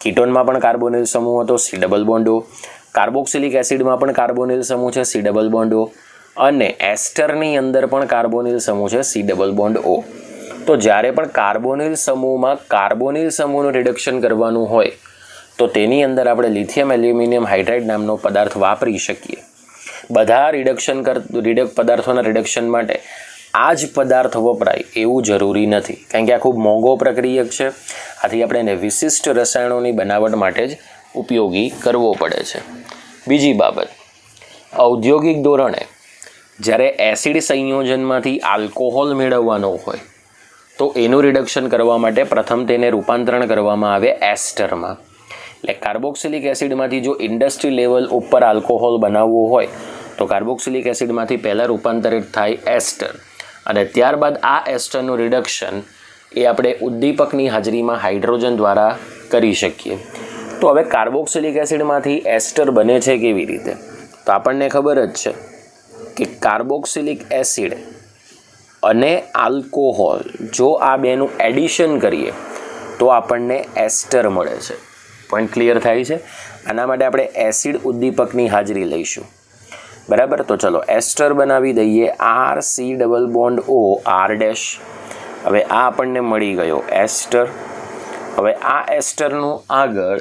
Speaker 1: કીટોનમાં પણ કાર્બોનિલ સમૂહ હતો, C ડબલ બોન્ડો. કાર્બોક્સિલિક એસિડમાં પણ કાર્બોનિલ સમૂહ છે, C ડબલ બોન્ડો. અને એસ્ટરની અંદર પણ કાર્બોનિલ સમૂહ છે, C ડબલ બોન્ડ O. તો જ્યારે પણ કાર્બોનિલ સમૂહમાં કાર્બોનિલ સમૂહનું રિડક્શન કરવાનું હોય તો તેની અંદર આપણે લિથિયમ એલ્યુમિનિયમ હાઇડ્રાઇડ નામનો પદાર્થ વાપરી શકીએ. બધા પદાર્થોના રિડક્શન માટે આ જ પદાર્થ વપરાય એવું જરૂરી નથી, કારણ કે આ ખૂબ મોંઘો પ્રક્રિયક છે. આથી આપણે એને વિશિષ્ટ રસાયણોની બનાવટ માટે જ ઉપયોગી કરવો પડે છે. બીજી બાબત, ઔદ્યોગિક ધોરણે જ્યારે એસિડ સંયોજનમાંથી આલ્કોહોલ મેળવવાનો હોય તો એનું રિડક્શન કરવા માટે પ્રથમ તેને રૂપાંતરણ કરવામાં આવે એસ્ટરમાં. એટલે કાર્બોક્સિલિક એસિડમાંથી જો ઇન્ડસ્ટ્રી લેવલ ઉપર આલ્કોહોલ બનાવવો હોય તો કાર્બોક્સિલિક એસિડમાંથી પહેલાં રૂપાંતરિત થાય એસ્ટર, અને ત્યારબાદ આ એસ્ટરનું રિડક્શન એ આપણે ઉદ્દીપકની હાજરીમાં હાઇડ્રોજન દ્વારા કરી શકીએ. તો હવે કાર્બોક્સિલિક એસિડમાંથી એસ્ટર બને છે કેવી રીતે? તો આપણને ખબર જ છે કે કાર્બોક્સિલિક એસિડ અને આલ્કોહોલ જો આ બેનું એડિશન કરીએ તો આપણને એસ્ટર મળે છે. પોઈન્ટ ક્લિયર થાય છે? આના માટે આપણે એસિડ ઉદ્દીપકની હાજરી લઈશું. બરાબર. તો ચલો એસ્ટર બનાવી દઈએ, RC double bond O R'. હવે આ આપણને મળી ગયો એસ્ટર. હવે આ એસ્ટરનું આગળ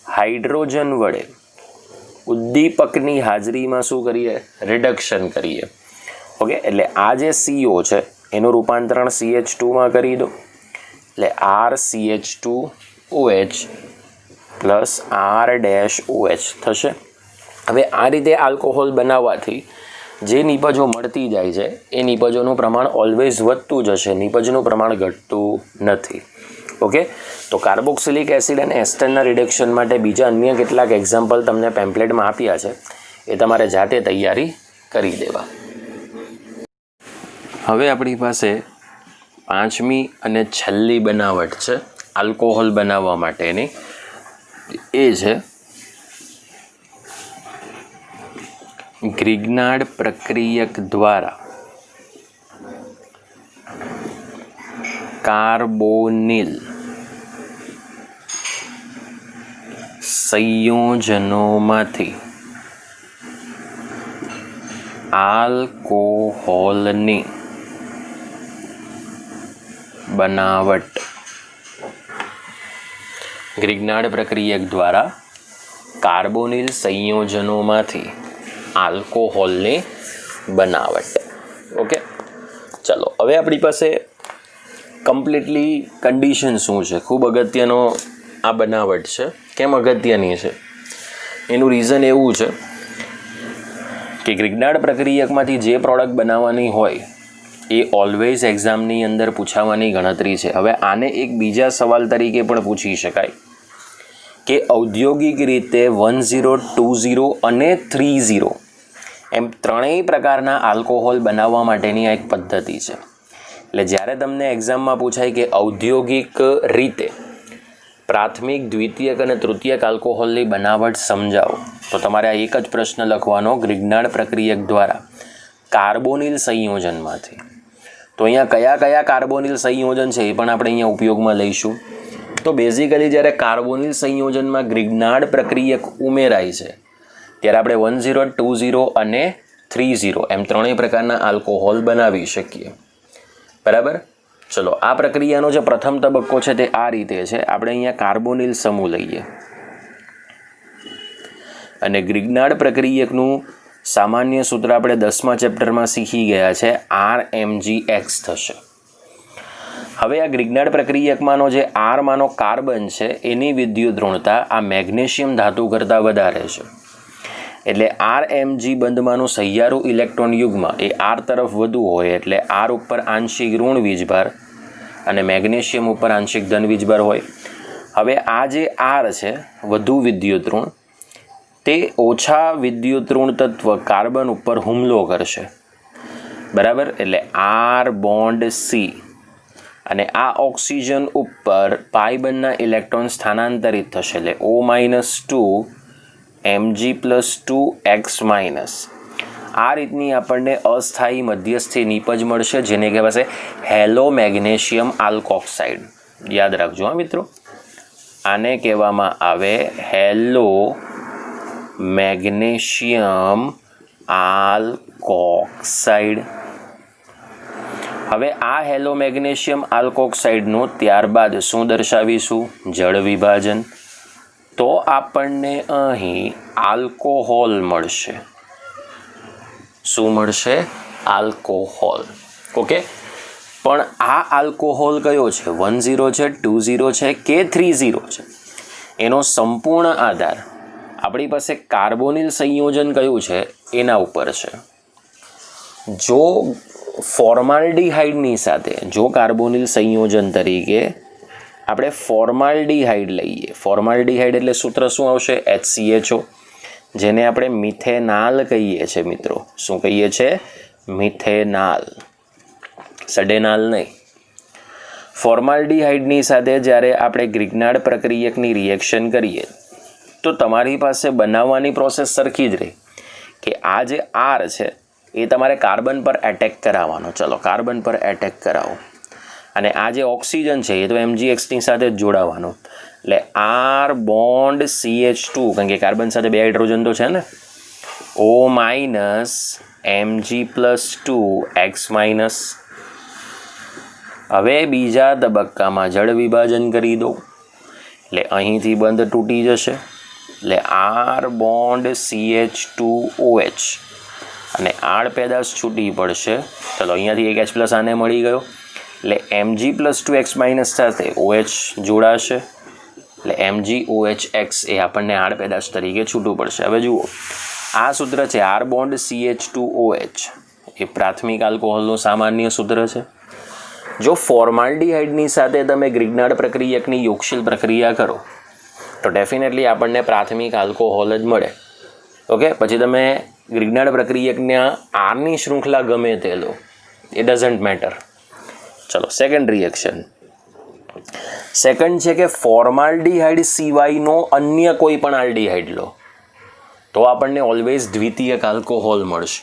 Speaker 1: હાઇડ્રોજન વડે ઉદ્દીપકની હાજરીમાં શું કરીએ? રિડક્શન કરીએ. ઓકે, એટલે આ જે CO છે એનું રૂપાંતરણ CH2માં કરી દો. એટલે RCH2OH પ્લસ R' થશે. હવે આ રીતે આલ્કોહોલ બનાવવાથી જે નિપજો મળતી જાય છે એ નિપજોનું પ્રમાણ ઓલવેઝ વધતું જ હશે, નિપજનું પ્રમાણ ઘટતું નથી. ઓકે, તો કાર્બોક્સિલિક એસિડ અને એસ્ટરના રિડક્શન માટે બીજા અન્ય કેટલાક એક્ઝામ્પલ તમને પેમ્પલેટમાં આપ્યા છે, એ તમારે જાતે તૈયારી કરી દેવા. હવે આપણી પાસે પાંચમી અને છેલ્લી બનાવટ છે આલ્કોહોલ બનાવવા માટેની, એ છે ગ્રિગ્નાર્ડ પ્રક્રિયક દ્વારા કાર્બોનિલ સંયોજનોમાંથી આલ્કોહોલની બનાવટ. ગ્રિગ્નાર્ડ પ્રક્રિયક દ્વારા કાર્બોનિલ સંયોજનોમાંથી આલ્કોહોલની બનાવટ. ઓકે, ચલો હવે આપણી પાસે કમ્પ્લીટલી કન્ડિશન શું છે. ખૂબ અગત્યનો આ બનાવટ છે. કેમ અગત્યની છે એનું રીઝન એવું છે કે ગ્રિગ્નાર્ડ પ્રક્રિયકમાંથી જે પ્રોડક્ટ બનાવવાની હોય એ ઓલવેઝ એક્ઝામની અંદર પૂછાવાની ગણતરી છે. હવે આને એક બીજા સવાલ તરીકે પણ પૂછી શકાય કે ઔદ્યોગિક રીતે 10, 20 અને 30 એમ ત્રણેય પ્રકારના આલ્કોહોલ બનાવવા માટેની આ એક પદ્ધતિ છે. એટલે જ્યારે તમને એક્ઝામમાં પૂછાય કે ઔદ્યોગિક રીતે પ્રાથમિક, દ્વિતીયક અને તૃતીયક આલ્કોહોલની બનાવટ સમજાવો, તો તમારે આ એક જ પ્રશ્ન લખવાનો, ગ્રિગ્નાર્ડ પ્રક્રિયક દ્વારા કાર્બોનિલ સંયોજનમાંથી. તો અહીંયા કયા કયા કાર્બોનિલ સંયોજન છે એ પણ આપણે અહીંયા ઉપયોગમાં લઈશું. તો બેઝિકલી જ્યારે કાર્બોનિલ સંયોજનમાં ગ્રિગ્નાર્ડ પ્રક્રિયક ઉમેરાય છે ત્યારે આપણે 10, 20 અને 30 એમ ત્રણેય પ્રકારના આલ્કોહોલ બનાવી શકીએ. બરાબર. ચલો, આ પ્રક્રિયાનો જે પ્રથમ તબક્કો છે તે આ રીતે છે. આપણે અહીંયા કાર્બોનિલ સમૂહ લઈએ અને ગ્રિગ્નાર્ડ પ્રક્રિયકનું સામાન્ય સૂત્ર આપણે 10મા ચેપ્ટરમાં શીખી ગયા છે, RMgX થશે. હવે આ ગ્રિગ્નાર્ડ પ્રક્રિયકમાંનો જે R માનો કાર્બન છે એની વિદ્યુત ઋણતા આ મેગ્નેશિયમ ધાતુ કરતાં વધારે છે. એટલે RMg બંધમાંનું સહિયારું ઇલેક્ટ્રોન યુગ્મ એ R તરફ વધુ હોય એટલે R ઉપર આંશિક ઋણ વીજભાર અને મેગ્નેશિયમ ઉપર આંશિક ધન વીજભાર હોય. હવે આ જે R છે વધુ વિદ્યુત ઋણ, તે ઓછા વિદ્યુત ઋણ તત્વ કાર્બન ઉપર હુમલો કરશે. બરાબર. એટલે R બોન્ડ C અને આ ઓક્સિજન ઉપર પાઈ બંધના ઇલેક્ટ્રોન સ્થાનાંતરિત થશે એટલે O-2 Mg+2x-. આ રીતની આપણને અસ્થાયી મધ્યસ્થી નિપજ મળશે જેને કહેવાશે હેલો મેગ્નેશિયમ આલ્કોક્સાઇડ. યાદ રાખજો હા મિત્રો, આને કહેવામાં આવે હેલો મેગ્નેશિયમ આલ્કોક્સાઇડ. હવે આ હેલો મેગ્નેશિયમ આલ્કોક્સાઇડનું ત્યારબાદ શું દર્શાવીશું? જળ વિભાજન. તો આપણને અહીં આલ્કોહોલ મળશે. શું મળશે? આલ્કોહોલ. ઓકે, પણ આ આલ્કોહોલ કયો છે? 10 છે, 20 છે કે 30 છે? એનો સંપૂર્ણ આધાર આપણી પાસે કાર્બોનિલ સંયોજન કયું છે એના ઉપર છે. જો ફોર્માલ્ડીહાઇડની સાથે, જો કાર્બોનિલ સંયોજન તરીકે આપણે ફોર્માલ્ડીહાઇડ લઈએ, ફોર્માલ્ડીહાઇડ એટલે સૂત્ર શું આવશે? HCHO, જેને આપણે મિથેનાલ કહીએ છીએ મિત્રો. શું કહીએ છીએ? મિથેનાલ, સડેનાલ નહીં. ફોર્માલ્ડીહાઇડની સાથે જ્યારે આપણે ગ્રિગ્નાર્ડ પ્રક્રિયકની રિએક્શન કરીએ તો તમારી પાસે બનાવવાની પ્રોસેસ સરખી જ રહે કે આ જે R છે એ તમારે કાર્બન પર એટેક કરાવવાનો. ચલો, કાર્બન પર એટેક કરાવો અને આ જે ઓક્સિજન છે એ તો MgXની સાથે જ જોડાવાનું. એટલે R બોન્ડ CH2, કારણ કે કાર્બન સાથે 2 હાઇડ્રોજન તો છે ને, O- Mg+2x-. હવે બીજા તબક્કામાં જળ વિભાજન કરી દો એટલે અહીંથી બંધ તૂટી જશે. એટલે R બોન્ડ CH2OH અને આડ પેદાશ છૂટી પડશે. ચલો, અહીંયાથી એક H+ આને મળી ગયો એટલે Mg+2x- સાથે OH જોડાશે એટલે MgOHX એ આપણને આડ પેદાશ તરીકે છૂટું પડશે. હવે જુઓ, આ સૂત્ર છે R બોન્ડ CH2OH એ પ્રાથમિક આલ્કોહોલનું સામાન્ય સૂત્ર છે. જો ફોર્માલ્ડીહાઇડની સાથે તમે ગ્રિગ્નાર્ડ પ્રક્રિયકની યોગશીલ પ્રક્રિયા કરો તો ડેફિનેટલી આપણને પ્રાથમિક આલ્કોહોલ જ મળે. ઓકે, પછી તમે ગ્રિગ્નાર્ડ પ્રક્રિયકના આરની શૃંખલા ગમે તે લો, એ ડઝન્ટ મેટર. ચલો, સેકન્ડ રિએક્શન. સેકન્ડ છે કે ફોર્માલ્ડીહાઇડ સિવાયનો અન્ય કોઈ પણ આલ્ડીહાઇડ લો તો આપણને ઓલવેઝ દ્વિતીયક આલ્કોહોલ મળશે.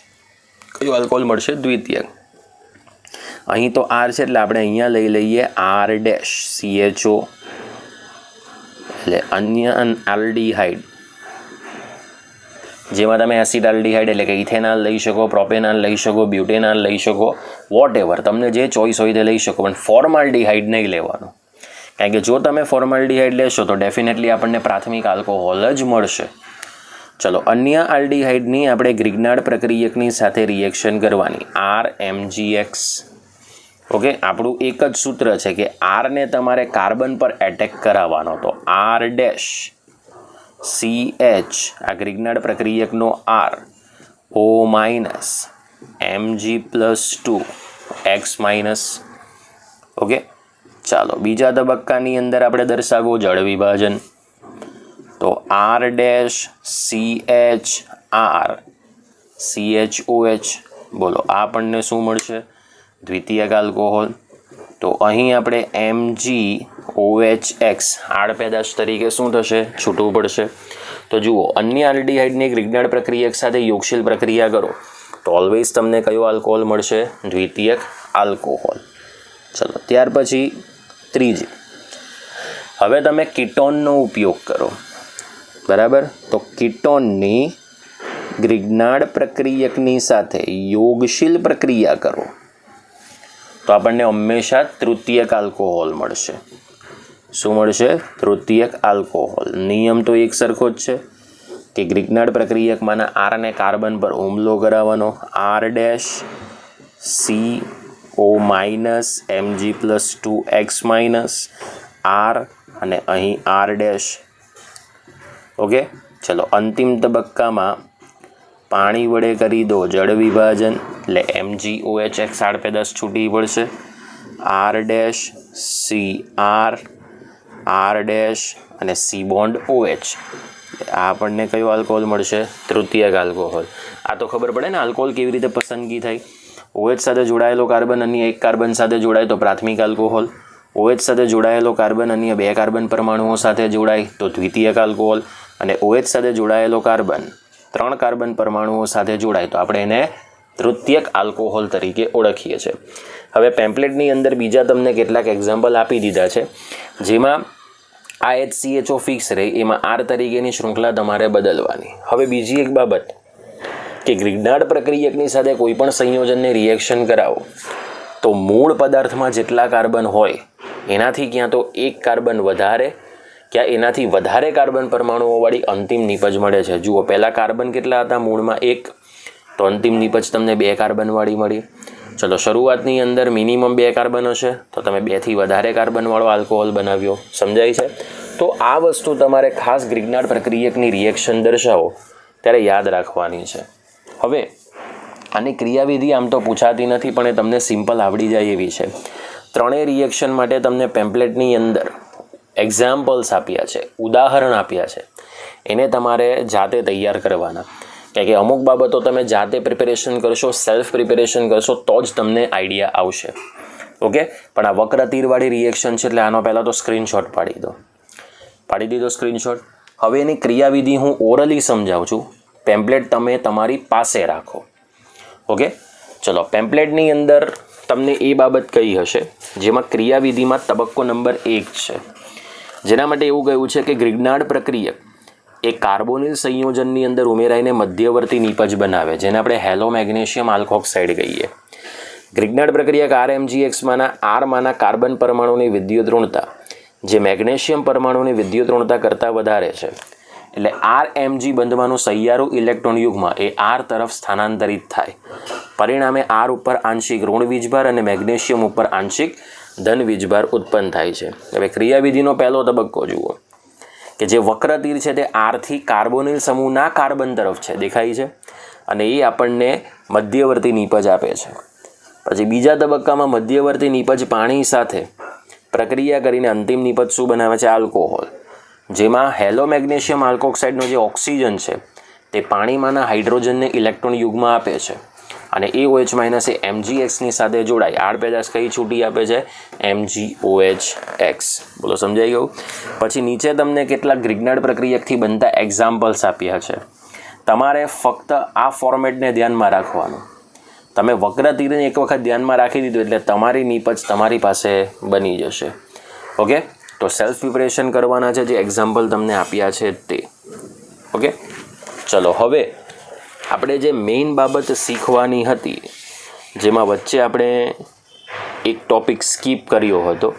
Speaker 1: કયું આલ્કોહોલ મળશે? દ્વિતીયક. અહીં તો R છે એટલે આપણે અહીંયા લઈ લઈએ R-CHO એટલે અન્ય આલ્ડીહાઇડ, જેમાં તમે એસિટાલ્ડીહાઇડ એટલે કે ઇથેનાલ લઈ શકો, પ્રોપેનાલ લઈ શકો, બ્યુટેનાલ લઈ શકો, વોટ એવર તમને જે ચોઈસ હોય તે લઈ શકો, પણ ફોર્માલ્ડીહાઇડ નહીં લેવાનું કારણ કે જો તમે ફોર્માલ્ડિહાઇડ લેશો તો ડેફિનેટલી આપણને પ્રાથમિક આલ્કોહોલ જ મળશે. ચલો, અન્ય આલ્ડિહાઇડની આપણે ગ્રિગ્નાર્ડ પ્રક્રિયકની સાથે રિએક્શન કરવાની, RMgX. ઓકે, આપણું એક જ સૂત્ર છે કે આરને તમારે કાર્બન પર એટેક કરાવવાનો, તો R ડેશ CH આ ગ્રિગ્નાર્ડ પ્રક્રિયકનો R O minus Mg+2 X minus. Okay, ચાલો બીજા તબક્કાની અંદર આપણે દર્શાવો જળ વિભાજન, તો R dash CH R CHOH. બોલો આ આપણને શું મળશે? દ્વિતીયક આલ્કોહોલ. તો અહીં આપણે MgOHX આડપેદાશ તરીકે શું થશે? છૂટવું પડશે. તો જુઓ, અન્ય આલ્ડિહાઇડની ગ્રિગ્નાર્ડ પ્રક્રિયક સાથે યોગશીલ પ્રક્રિયા કરો તો ઓલવેઝ તમને કયો આલ્કોહોલ મળશે? દ્વિતીયક આલ્કોહોલ. ચલો, ત્યાર પછી ત્રીજી, હવે તમે કીટોનનો ઉપયોગ કરો, બરાબર? તો કીટોનની ગ્રિગ્નાર્ડ પ્રક્રિયકની સાથે યોગશીલ પ્રક્રિયા કરો તો આપણને હંમેશા તૃતીયક આલ્કોહોલ મળશે. શું મળશે? તૃતીયક આલ્કોહોલ. નિયમ તો એક સરખો જ છે કે ગ્રિગ્નાર્ડ પ્રક્રિયકમાંના આરને કાર્બન પર હુમલો કરાવવાનો, R dash CO minus Mg+2 X minus R અને અહીં R ડેશ. ઓકે, ચલો અંતિમ તબક્કામાં પાણી વડે કરી દો જળ વિભાજન, એટલે MgOHX આડપેદાશ છૂટી પડશે, R dash CR R dash અને C બોન્ડ OH. આ આપણને કયો આલ્કોહોલ મળશે? તૃતીયક આલ્કોહોલ. આ તો ખબર પડે ને આલ્કોહોલ કેવી રીતે પસંદગી થાય. OH સાથે જોડાયેલો કાર્બન અન્ય એક કાર્બન સાથે જોડાય તો પ્રાથમિક આલ્કોહોલ, OH સાથે જોડાયેલો કાર્બન અન્ય બે કાર્બન પરમાણુઓ સાથે જોડાય તો દ્વિતીયક આલ્કોહોલ, અને OH સાથે જોડાયેલો કાર્બન ત્રણ કાર્બન પરમાણુઓ સાથે જોડાય તો આપણે એને તૃતીયક આલ્કોહોલ તરીકે ઓળખીએ છીએ. હવે પેમ્પલેટની અંદર બીજા તમને કેટલાક એક્ઝામ્પલ આપી દીધા છે, જેમાં આ HCHO ફિક્સ રહે, એમાં R તરીકેની શૃંખલા તમારે બદલવાની. હવે બીજી એક બાબત કે ગ્રિગ્નાર્ડ પ્રક્રિયકની સાથે કોઈ પણ સંયોજનને રિએક્શન કરાવો તો મૂળ પદાર્થમાં જેટલા કાર્બન હોય એનાથી ક્યાં તો એક કાર્બન વધારે, ક્યાં એનાથી વધારે કાર્બન પરમાણુઓવાળી અંતિમ નિપજ મળે છે. જુઓ, પહેલાં કાર્બન કેટલા હતા? મૂળમાં 1, તો અંતિમ નિપજ તમને 2 કાર્બનવાળી મળી. ચલો, શરૂઆતની અંદર મિનિમમ 2 કાર્બન હશે તો તમે 2 થી વધારે કાર્બનવાળો આલ્કોહોલ બનાવ્યો. સમજાય છે? તો આ વસ્તુ તમારે ખાસ ગ્રિગ્નાર્ડ પ્રક્રિયકની રિએક્શન દર્શાવો ત્યારે યાદ રાખવાની છે. હવે આની ક્રિયાવિધિ આમ તો પૂછાતી નથી, પણ એ તમને સિમ્પલ આવડી જાય એવી છે. ત્રણેય રિએક્શન માટે તમને પેમ્પલેટની અંદર એક્ઝામ્પલ્સ આપ્યા છે, ઉદાહરણ આપ્યા છે, એને તમારે જાતે તૈયાર કરવાના. કારણ કે અમુક બાબતો તમે જાતે પ્રિપેરેશન કરશો, સેલ્ફ પ્રિપેરેશન કરશો તો જ તમને આઈડિયા આવશે. ઓકે, પણ આ વક્ર તીરવાળી રિએક્શન છે એટલે આનો પહેલાં તો સ્ક્રીનશોટ પાડી દીધો સ્ક્રીનશોટ. હવે એની ક્રિયાવિધિ હું ઓરલી સમજાવું છું, પેમ્પલેટ તમે તમારી પાસે રાખો. ઓકે, ચલો, પેમ્પલેટની અંદર તમને એ બાબત કઈ હશે જેમાં ક્રિયાવિધિમાં તબક્કો નંબર 1 છે, જેના માટે એવું કહ્યું છે કે ગ્રિગ્નાર્ડ પ્રક્રિયક એ કાર્બોનિલ સંયોજનની અંદર ઉમેરાઈને મધ્યવર્તી નિપજ બનાવે, જેને આપણે હેલો મેગ્નેશિયમ આલ્કોક્સાઇડ કહીએ. ગ્રિગ્નાર્ડ પ્રક્રિયક RMgXમાંના Rમાંના કાર્બન પરમાણુની વિદ્યુત ઋણતા જે મેગ્નેશિયમ પરમાણુની વિદ્યુત ઋણતા કરતાં વધારે છે, એટલે RMg બંધવાનું સહિયારું ઇલેક્ટ્રોન યુગ્મ એ R તરફ સ્થાનાંતરિત થાય. પરિણામે R ઉપર આંશિક ઋણ વીજભાર અને મેગ્નેશિયમ ઉપર આંશિક ધન વીજભાર ઉત્પન્ન થાય છે. હવે ક્રિયાવિધિનો પહેલો તબક્કો જુઓ કે જે વક્ર તીર છે તે R થી કાર્બોનિલ સમૂહના કાર્બન તરફ છે, દેખાય છે, અને એ આપણને મધ્યવર્તી નિપજ આપે છે. પછી બીજા તબક્કામાં મધ્યવર્તી નિપજ પાણી સાથે પ્રક્રિયા કરીને અંતિમ નિપજ શું બનાવે છે? આલ્કોહોલ, જેમાં હેલો મેગ્નેશિયમ આલ્કોક્સાઇડનો જે ઓક્સિજન છે તે પાણીમાંના હાઇડ્રોજનને ઇલેક્ટ્રોન યુગ્મ આપે છે, અને એ OH માઇનસ એ MgXની સાથે જોડાય આડપેદાશ કઈ છૂટી આપે છે? MgOHX. બોલો, સમજાઈ ગયું? પછી નીચે તમને કેટલાક ગ્રિગ્નાર્ડ પ્રક્રિયકથી બનતા એક્ઝામ્પલ્સ આપ્યા છે. તમારે ફક્ત આ ફોર્મેટને ધ્યાનમાં રાખવાનું. તમે વક્ર તીરને એક વખત ધ્યાનમાં રાખી દીધું એટલે તમારી નિપજ તમારી પાસે બની જશે. ઓકે, તો સેલ્ફ પ્રિપરેશન કરવાના છે જે એક્ઝામ્પલ તમને આપ્યા છે તે. ઓકે, ચલો, હવે આપણે જે મેઇન બાબત શીખવાની હતી જેમાં વચ્ચે આપણે એક ટોપિક સ્કીપ કર્યો હતો,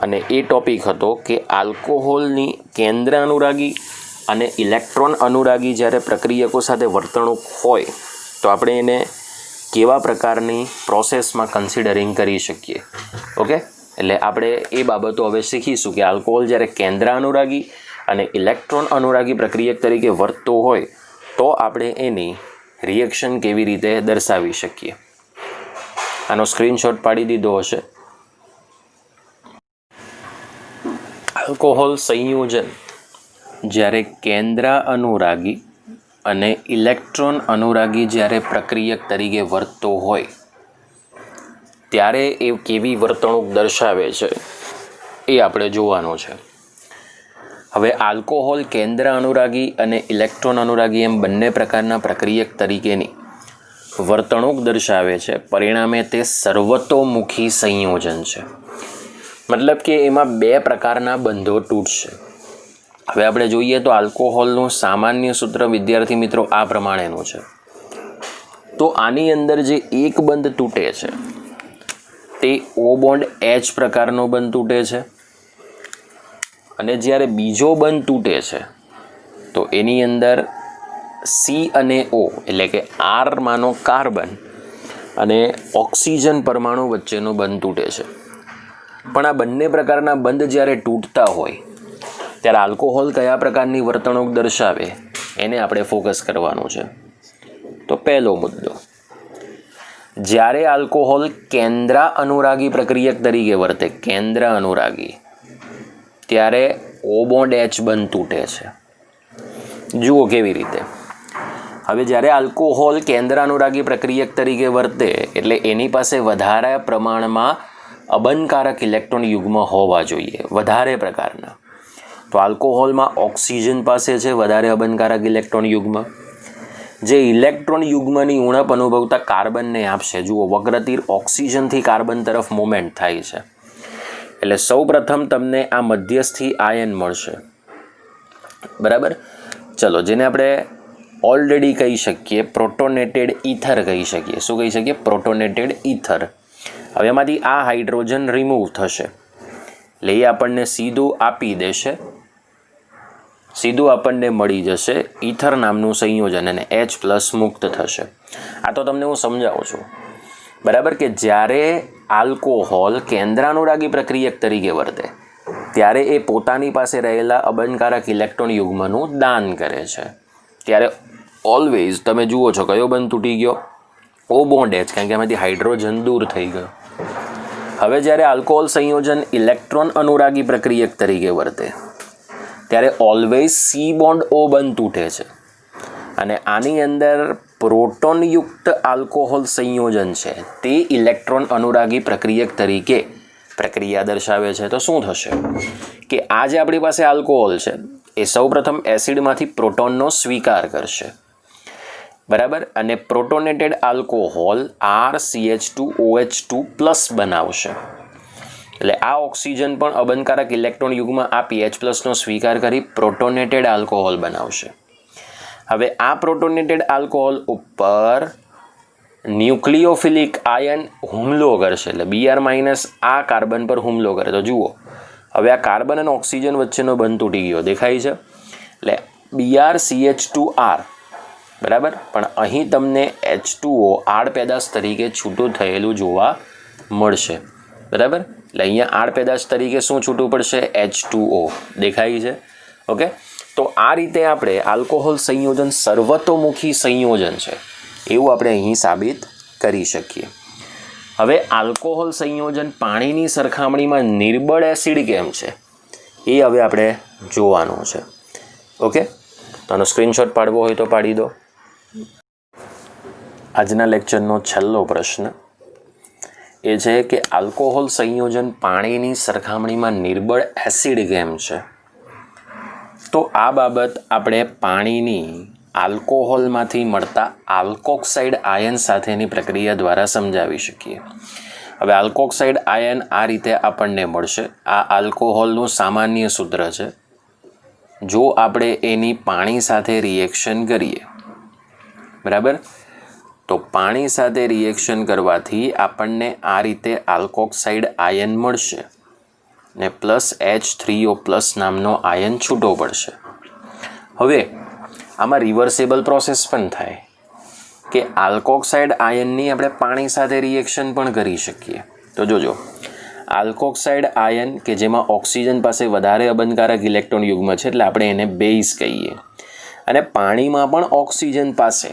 Speaker 1: અને એ ટોપિક હતો કે આલ્કોહોલની કેન્દ્ર અનુરાગી અને ઇલેક્ટ્રોન અનુરાગી જ્યારે પ્રક્રિયકો સાથે વર્તણૂક હોય તો આપણે એને કેવા પ્રકારની પ્રોસેસમાં કન્સિડરિંગ કરી શકીએ. ઓકે, એટલે આપણે એ બાબતો હવે શીખીશું કે આલ્કોહોલ જ્યારે કેન્દ્ર અનુરાગી અને ઇલેક્ટ્રોન અનુરાગી પ્રક્રિયક તરીકે વર્તતો હોય તો આપણે એની રિએક્શન કેવી રીતે દર્શાવી શકીએ. આનો સ્ક્રીનશોટ પાડી દીધો હશે. આલ્કોહોલ સંયોજન જ્યારે કેન્દ્ર અનુરાગી અને ઇલેક્ટ્રોન અનુરાગી જ્યારે પ્રક્રિયક તરીકે વર્તતો હોય ત્યારે એ કેવી વર્તણૂક દર્શાવે છે એ આપણે જોવાનું છે. હવે આલ્કોહોલ કેન્દ્ર અનુરાગી અને ઇલેક્ટ્રોન અનુરાગી એમ બંને પ્રકારના પ્રક્રિયક તરીકેની વર્તણૂક દર્શાવે છે. પરિણામે તે સર્વતોમુખી સંયોજન છે. મતલબ કે એમાં બે પ્રકારના બંધો તૂટશે. હવે આપણે જોઈએ તો આલ્કોહોલનું સામાન્ય સૂત્ર વિદ્યાર્થી મિત્રો આ પ્રમાણેનું છે. તો આની અંદર જે એક બંધ તૂટે છે તે O બોન્ડ H પ્રકારનો બંધ તૂટે છે અને જ્યારે બીજો બંધ તૂટે છે તો એની અંદર C અને O એટલે કે R માનો કાર્બન અને ઓક્સિજન પરમાણુ વચ્ચેનો બંધ તૂટે છે. પણ આ બંને પ્રકારના બંધ જ્યારે તૂટતા હોય ત્યારે આલ્કોહોલ કયા પ્રકારની વર્તણૂક દર્શાવે એને આપણે ફોકસ કરવાનું છે. તો પહેલો મુદ્દો, જ્યારે આલ્કોહોલ કેન્દ્ર અનુરાગી પ્રક્રિયક તરીકે વર્તે, કેન્દ્ર અનુરાગી, ત્યારે O બોન્ડ H બંધ તૂટે છે. જુઓ કેવી રીતે. હવે જ્યારે આલ્કોહોલ કેન્દ્ર અનુરાગી પ્રક્રિયક તરીકે વર્તે એટલે એની પાસે વધારે પ્રમાણમાં અબનકારક ઇલેક્ટ્રોન યુગ્મ હોવા જોઈએ, વધારે પ્રકારના. તો આલ્કોહોલમાં ઓક્સિજન પાસે છે વધારે અબનકારક ઇલેક્ટ્રોન યુગ્મ, જે ઇલેક્ટ્રોન યુગ્મની ઉણપ અનુભવતા કાર્બનને આપશે. જુઓ વક્રતીર ઓક્સિજનથી કાર્બન તરફ મૂવમેન્ટ થાય છે. એટલે સૌ પ્રથમ તમને આ મધ્યસ્થી આયન મળશે. બરાબર, ચલો જેને આપણે ઓલરેડી કહી શકીએ પ્રોટોનેટેડ ઇથર કહી શકીએ. શું કહી શકીએ? પ્રોટોનેટેડ ઇથર. હવે એમાંથી આ હાઇડ્રોજન રિમૂવ થશે એટલે એ આપણને સીધું આપી દેશે, સીધું આપણને મળી જશે ઇથર નામનું સંયોજન અને H+ મુક્ત થશે. આ તો તમને હું સમજાવું છું. બરાબર, કે જ્યારે આલ્કોહોલ કેન્દ્રાનુરાગી પ્રક્રિયક તરીકે વર્તે ત્યારે એ પોતાની પાસે રહેલા અબનકારક ઇલેક્ટ્રોન યુગ્મનું દાન કરે છે. ત્યારે ઓલવેઝ તમે જુઓ છો કયો બંધ તૂટી ગયો? O બોન્ડ H, કારણ કે એમાંથી હાઇડ્રોજન દૂર થઈ ગયો. હવે જ્યારે આલ્કોહોલ સંયોજન ઇલેક્ટ્રોન અનુરાગી પ્રક્રિયક તરીકે વર્તે ત્યારે ઓલવેઝ C બોન્ડ O બંધ તૂટે છે અને આની અંદર પ્રોટોનયુક્ત આલ્કોહોલ સંયોજન છે તે ઇલેક્ટ્રોન અનુરાગી પ્રક્રિયક તરીકે પ્રક્રિયા દર્શાવે છે. તો શું થશે કે આ જે આપણી પાસે આલ્કોહોલ છે એ સૌપ્રથમ એસિડમાંથી પ્રોટોનનો સ્વીકાર કરશે. બરાબર, અને પ્રોટોનેટેડ આલ્કોહોલ RCH2OH2+ બનાવશે. એટલે આ ઓક્સિજન પણ અબનકારક ઇલેક્ટ્રોન યુગ્મ આપી H+નો સ્વીકાર કરી પ્રોટોનેટેડ આલ્કોહોલ બનાવશે. હવે આ પ્રોટોનેટેડ આલ્કોહોલ ઉપર ન્યુક્લિયોફિલિક આયન હુમલો કરશે એટલે Br- આ કાર્બન પર હુમલો કરે. તો જુઓ હવે આ કાર્બન અને ઓક્સિજન વચ્ચેનો બંધ તૂટી ગયો, દેખાય છે? એટલે BrCH2R. બરાબર, પણ અહીં તમને H2O આડ પેદાશ તરીકે છૂટું થયેલું જોવા મળશે. બરાબર, એટલે અહીંયા આડ પેદાશ તરીકે શું છૂટું પડશે? H2O દેખાય છે. ઓકે, તો આ રીતે આપણે આલ્કોહોલ સંયોજન સર્વતોમુખી સંયોજન છે એવું આપણે અહીં સાબિત કરી શકીએ. હવે આલ્કોહોલ સંયોજન પાણીની સરખામણીમાં નિર્બળ એસિડ કેમ છે એ હવે આપણે જોવાનું છે. ઓકે, તો આનો સ્ક્રીનશોટ પાડવો હોય તો પાડી દો. આજના લેક્ચરનો છેલ્લો પ્રશ્ન એ છે કે આલ્કોહોલ સંયોજન પાણીની સરખામણીમાં નિર્બળ એસિડ કેમ છે? તો આ બાબત આપણે પાણીની આલ્કોહોલમાંથી મળતા આલ્કોક્સાઇડ આયન સાથેની પ્રક્રિયા દ્વારા સમજાવી શકીએ. હવે આલ્કોક્સાઇડ આયન આ રીતે આપણને મળશે. આ આલ્કોહોલનું સામાન્ય સૂત્ર છે. જો આપણે એની પાણી સાથે રિએક્શન કરીએ, બરાબર, તો પાણી સાથે રિએક્શન કરવાથી આપણને આ રીતે આલ્કોક્સાઇડ આયન મળશે. ને પ્લસ H3O+ નામનો આયન છૂટો પડશે. હવે આમાં રિવર્સેબલ પ્રોસેસ પણ થાય કે આલ્કોક્સાઇડ આયનની આપણે પાણી સાથે રિએક્શન પણ કરી શકીએ. તો જોજો, આલ્કોક્સાઇડ આયન કે જેમાં ઓક્સિજન પાસે વધારે અબંધકારક ઇલેક્ટ્રોન યુગ્મ છે એટલે આપણે એને બેઝ કહીએ, અને પાણીમાં પણ ઓક્સિજન પાસે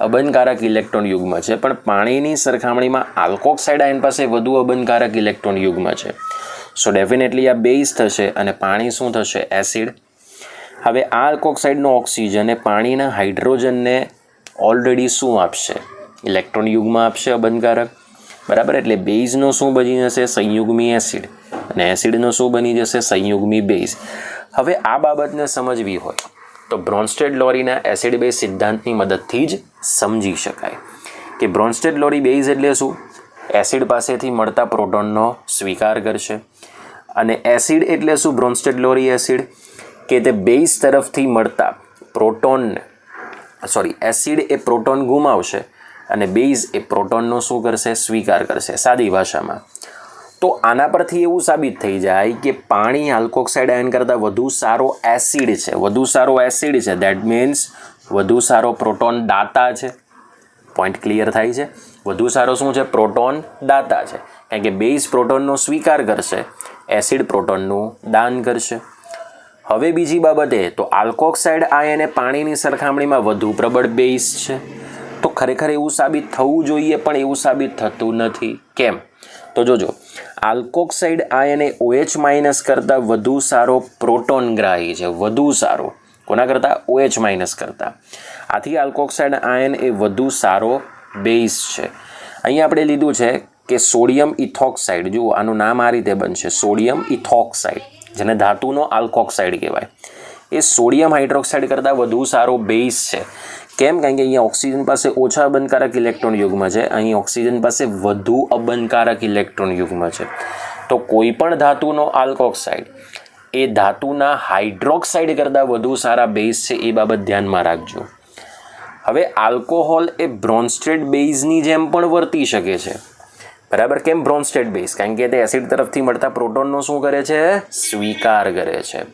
Speaker 1: અબંધકારક ઇલેક્ટ્રોન યુગ્મ છે, પણ પાણીની સરખામણીમાં આલ્કોક્સાઇડ આયન પાસે વધુ અબંધકારક ઇલેક્ટ્રોન યુગ્મ છે. સો ડેફિનેટલી આ બેઝ થશે અને પાણી શું થશે? એસિડ. હવે આ આલ્કોક્સાઇડનો ઓક્સિજન એ પાણીના હાઇડ્રોજનને ઓલરેડી શું આપશે? ઇલેક્ટ્રોન યુગ્મ આપશે અબંધકારક, બરાબર. એટલે બેઝનો શું બની જશે? સંયુગ્મી એસિડ, અને એસિડનો શું બની જશે? સંયુગ્મી બેઝ. હવે આ બાબતને સમજવી હોય તો બ્રોન્સ્ટેડ-લોરીના એસિડ બેઝ સિદ્ધાંતની મદદથી જ સમજી શકાય કે બ્રોન્સ્ટેડ-લોરી બેઝ એટલે શું? એસિડ પાસેથી મળતા પ્રોટોનનો સ્વીકાર કરશે, અને એસિડ એટલે શું? બ્રોન્સ્ટેડ-લોરી એસિડ કે તે બેઝ તરફથી મળતા પ્રોટોનને એસિડ એ પ્રોટોન ગુમાવશે અને બેઝ એ પ્રોટોનનો શું કરશે? સ્વીકાર કરશે, સાદી ભાષામાં. તો આના પરથી એવું સાબિત થઈ જાય કે પાણી આલ્કોક્સાઇડ આયન કરતાં વધુ સારો એસિડ છે, વધુ સારો એસિડ છે. દેટ મીન્સ વધુ સારો પ્રોટોન દાતા છે. પોઈન્ટ ક્લિયર થાય છે? વધુ સારો શું છે? પ્રોટોન દાતા છે, કારણ કે બેઝ પ્રોટોનનો સ્વીકાર કરશે, એસિડ પ્રોટોનનું દાન કરશે. હવે બીજી બાબત એ તો આલ્કોક્સાઇડ આયન એ પાણીની સરખામણીમાં વધુ પ્રબળ બેઝ છે. તો ખરેખર એવું સાબિત થવું જોઈએ, પણ એવું સાબિત થતું નથી. કેમ? તો જોજો, આલ્કોક્સાઇડ આયન એ OH- કરતાં વધુ સારો પ્રોટોનગ્રાહી છે. વધુ સારો કોના કરતાં? OH- કરતાં. આથી આલ્કોક્સાઇડ આયન એ વધુ સારો બેઝ છે. અહીં આપણે લીધું છે કે સોડિયમ ઇથોક્સાઇડ. જુઓ, આનું નામ આ રીતે બનશે, સોડિયમ ઇથોક્સાઇડ, જેને ધાતુનો આલ્કોક્સાઇડ કહેવાય. એ સોડિયમ હાઇડ્રોક્સાઇડ કરતાં વધુ સારો બેઝ છે. કેમ? કારણ કે અહીંયા ઓક્સિજન પાસે ઓછા અબંધકારક ઇલેક્ટ્રોન યુગ્મ છે, અહીં ઓક્સિજન પાસે વધુ અબંધકારક ઇલેક્ટ્રોન યુગ્મ છે. તો કોઈ પણ ધાતુનો આલ્કોક્સાઇડ એ ધાતુના હાઇડ્રોક્સાઇડ કરતાં વધુ સારા બેઝ છે, એ બાબત ધ્યાનમાં રાખજો. હવે આલ્કોહોલ એ બ્રોન્સ્ટેડ બેઝની જેમ પણ વર્તી શકે છે, બરાબર. કેમ બ્રોન્સ્ટેડ બેઝ? કારણ કે તે એસિડ તરફથી મળતા પ્રોટોનનો શું કરે છે? સ્વીકાર કરે છે.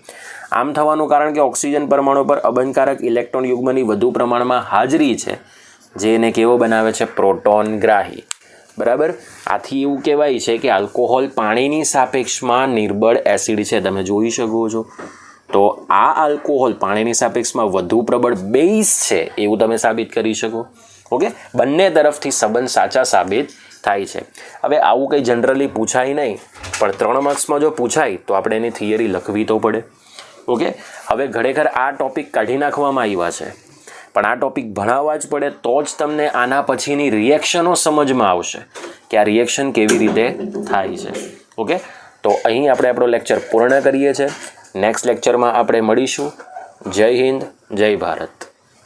Speaker 1: આમ થવાનું કારણ કે ઓક્સિજન પરમાણુ પર અબંધકારક ઇલેક્ટ્રોન યુગ્મની વધુ પ્રમાણમાં હાજરી છે, જે એને કેવો બનાવે છે? પ્રોટોનગ્રાહી, બરાબર. આથી એવું કહેવાય છે કે આલ્કોહોલ પાણીની સાપેક્ષમાં નિર્બળ એસિડ છે. તમે જોઈ શકો છો. તો આ આલ્કોહોલ પાણીની સાપેક્ષમાં વધુ પ્રબળ બેઝ છે એવું તમે સાબિત કરી શકો. ઓકે, બંને તરફથી સંબંધ સાચા સાબિત થાય છે. હવે આવું કંઈ જનરલી પૂછાય નહીં, પણ 3 માર્ક્સમાં જો પૂછાય તો આપણે એની થિયરી લખવી તો પડે. ઓકે, હવે ખરેખર આ ટોપિક કાઢી નાખવામાં આવ્યા છે, પણ આ ટોપિક ભણાવવા જ પડે તો જ તમને આના પછીની રિએક્શનો સમજમાં આવશે કે આ રિએક્શન કેવી રીતે થાય છે. ઓકે, તો અહીં આપણે આપણો લેક્ચર પૂર્ણ કરીએ છીએ. નેક્સ્ટ લેક્ચરમાં આપણે મળીશું. જય હિન્દ, જય ભારત.